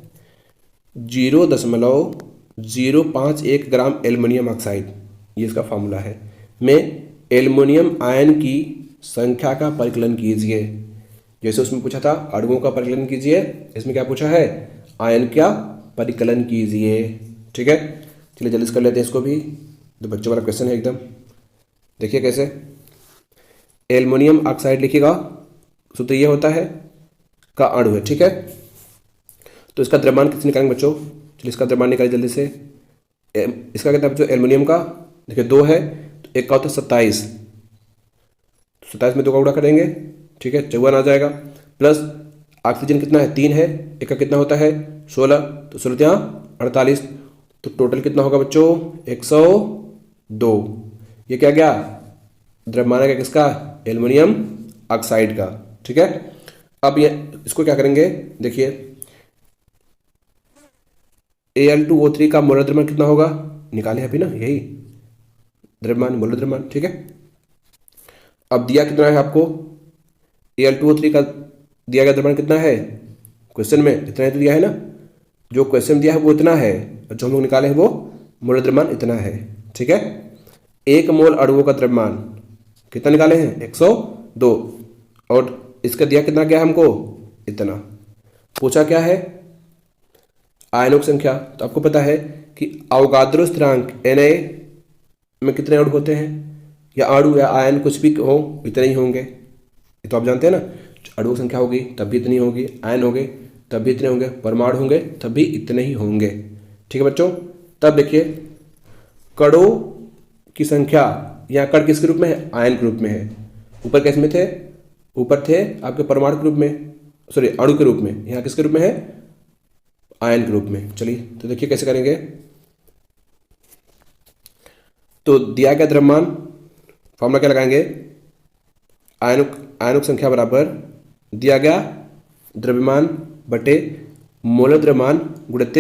0.051 ग्राम एल्युमिनियम ऑक्साइड, ये इसका फॉर्मूला है, में एल्युमिनियम आयन की संख्या का परिकलन कीजिए। जैसे उसमें पूछा था अणुओं का परिकलन कीजिए, इसमें क्या पूछा है आयन का परिकलन कीजिए, ठीक है। चलिए जल्दी से कर लेते हैं इसको भी, तो बच्चों वाला क्वेश्चन है एकदम। देखिए कैसे, एल्युमिनियम ऑक्साइड लिखिएगा, सूत्र ये होता है का अणु है, ठीक है। तो इसका द्रव्यमान कितने निकालेंगे बच्चों, चलिए इसका द्रव्यमान निकालिए जल्दी से। इसका कितना बच्चों एल्युमिनियम का, देखिए 2 है तो एक का होता है 27, तो 27 में 2 का गुणा करेंगे, ठीक है, 54 आ जाएगा। प्लस ऑक्सीजन कितना है 3 है, एक का कितना होता है 16, तो 16 यहाँ 48, तो टोटल कितना होगा बच्चों 102। ये क्या गया द्रव्यमान है किसका एल्युमिनियम ऑक्साइड का, ठीक है। अब ये इसको क्या करेंगे, देखिए Al2O3 का मोलर द्रव्यमान कितना होगा, निकाले अभी ना, यही द्रव्यमान मोलर द्रव्यमान, ठीक है। अब दिया कितना है आपको Al2O3 का दिया गया द्रव्यमान कितना है, क्वेश्चन में इतना ही तो दिया है ना, जो क्वेश्चन दिया है वो इतना है, और जो हम लोग निकाले हैं वो मोल द्रव्यमान इतना है। ठीक है, 1 मोल अणुओं का द्रव्यमान कितना निकाले हैं, 102, और इसका दिया कितना गया हमको, इतना। पूछा क्या है, आयनों की संख्या। तो आपको पता है कि अवोगाद्रो स्थिरांक Na में कितने अणु होते हैं, या अणु या आयन कुछ भी हो इतने ही होंगे, ये तो आप जानते हैं ना। अणुओं की संख्या होगी तब भी इतनी होगी, आयन होंगे तब भी इतने होंगे, परमाणु होंगे तब भी इतने ही होंगे। ठीक है बच्चों, तब देखिए कणों की संख्या, यहाँ कण किसके रूप में है, आयन के रूप में है। ऊपर किस में थे, ऊपर थे आपके परमाणु के रूप में, सॉरी अणु के रूप में, यहाँ किसके रूप में है, आयन के रूप में। चलिए तो देखिए कैसे करेंगे। तो दिया गया द्रव्यमान, फॉर्मूला क्या लगाएंगे, आयनों की संख्या बराबर दिया गया द्रव्यमान बटे मोलर द्रव्यमान गुणित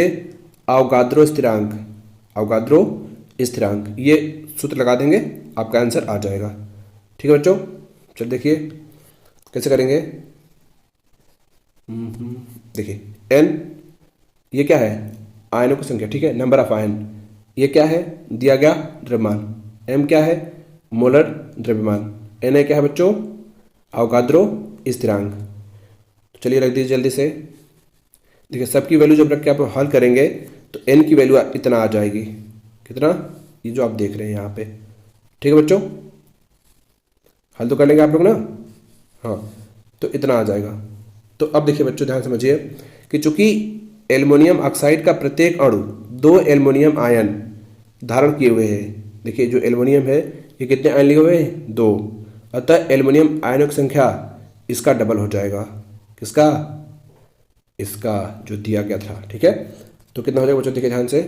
अवोगाद्रो स्थिरांक, अवोगाद्रो स्थिरांक, ये सूत्र लगा देंगे, आपका आंसर आ जाएगा। ठीक है बच्चों, चलिए देखिए कैसे करेंगे। देखिए n ये क्या है, आयनों की संख्या, ठीक है, नंबर ऑफ आयन। ये क्या है, दिया गया द्रव्यमान। m क्या है, मोलर द्रव्यमान। Na क्या है बच्चों, अवोगाद्रो स्थिरांक। तो चलिए रख दीजिए जल्दी से। देखिए सबकी वैल्यू जब रख के आप हल करेंगे तो n की वैल्यू इतना आ जाएगी, कितना, ये जो आप देख रहे हैं यहाँ पे। ठीक है बच्चों, हल तो कर लेंगे आप लोग ना, हाँ, तो इतना आ जाएगा। तो अब देखिए बच्चों ध्यान समझिए कि चूंकि एल्युमिनियम ऑक्साइड का प्रत्येक अणु 2 एल्युमिनियम आयन धारण किए हुए हैं। देखिए जो एल्युमिनियम है ये कितने आयन लिए हुए हैं, 2, अतः एल्युमिनियम आयनों की संख्या इसका डबल हो जाएगा, किसका, इसका जो दिया गया था। ठीक है, तो कितना हो जाएगा बच्चों, देखिए ध्यान से,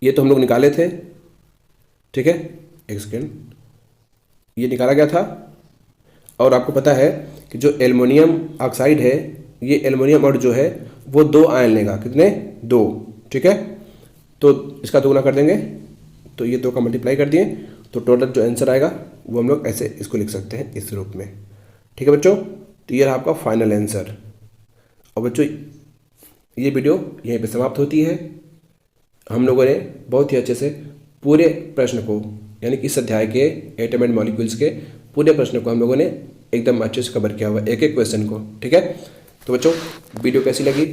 ये तो हम लोग निकाले थे, ठीक है, एक सेकेंड, ये निकाला गया था। और आपको पता है कि जो एल्युमिनियम ऑक्साइड है, ये एल्युमिनियम अणु जो है वो 2 आयन लेगा, कितने, 2। ठीक है, तो इसका दोगुना कर देंगे, तो ये 2 का मल्टीप्लाई कर दिए, तो टोटल जो आंसर आएगा वो हम लोग ऐसे इसको लिख सकते हैं इस रूप में। ठीक है बच्चों, तो ये रहा आपका फाइनल आंसर। और बच्चों ये वीडियो यहीं पे समाप्त होती है। हम लोगों ने बहुत ही अच्छे से पूरे प्रश्न को, यानी कि इस अध्याय के एटम एंड मॉलिक्यूल्स के पूरे प्रश्न को हम लोगों ने एकदम अच्छे से कवर किया हुआ, एक एक क्वेश्चन को। ठीक है, तो बच्चों वीडियो कैसी लगी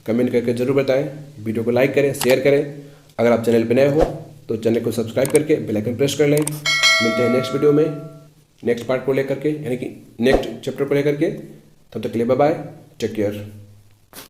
कमेंट करके ज़रूर बताएं, वीडियो को लाइक करें, शेयर करें। अगर आप चैनल पर नए हो तो चैनल को सब्सक्राइब करके बेल आइकन प्रेस कर लें। मिलते हैं नेक्स्ट वीडियो में, नेक्स्ट पार्ट को लेकर के, यानी कि नेक्स्ट चैप्टर को लेकर के। तब तक के लिए बाय बाय, टेक केयर।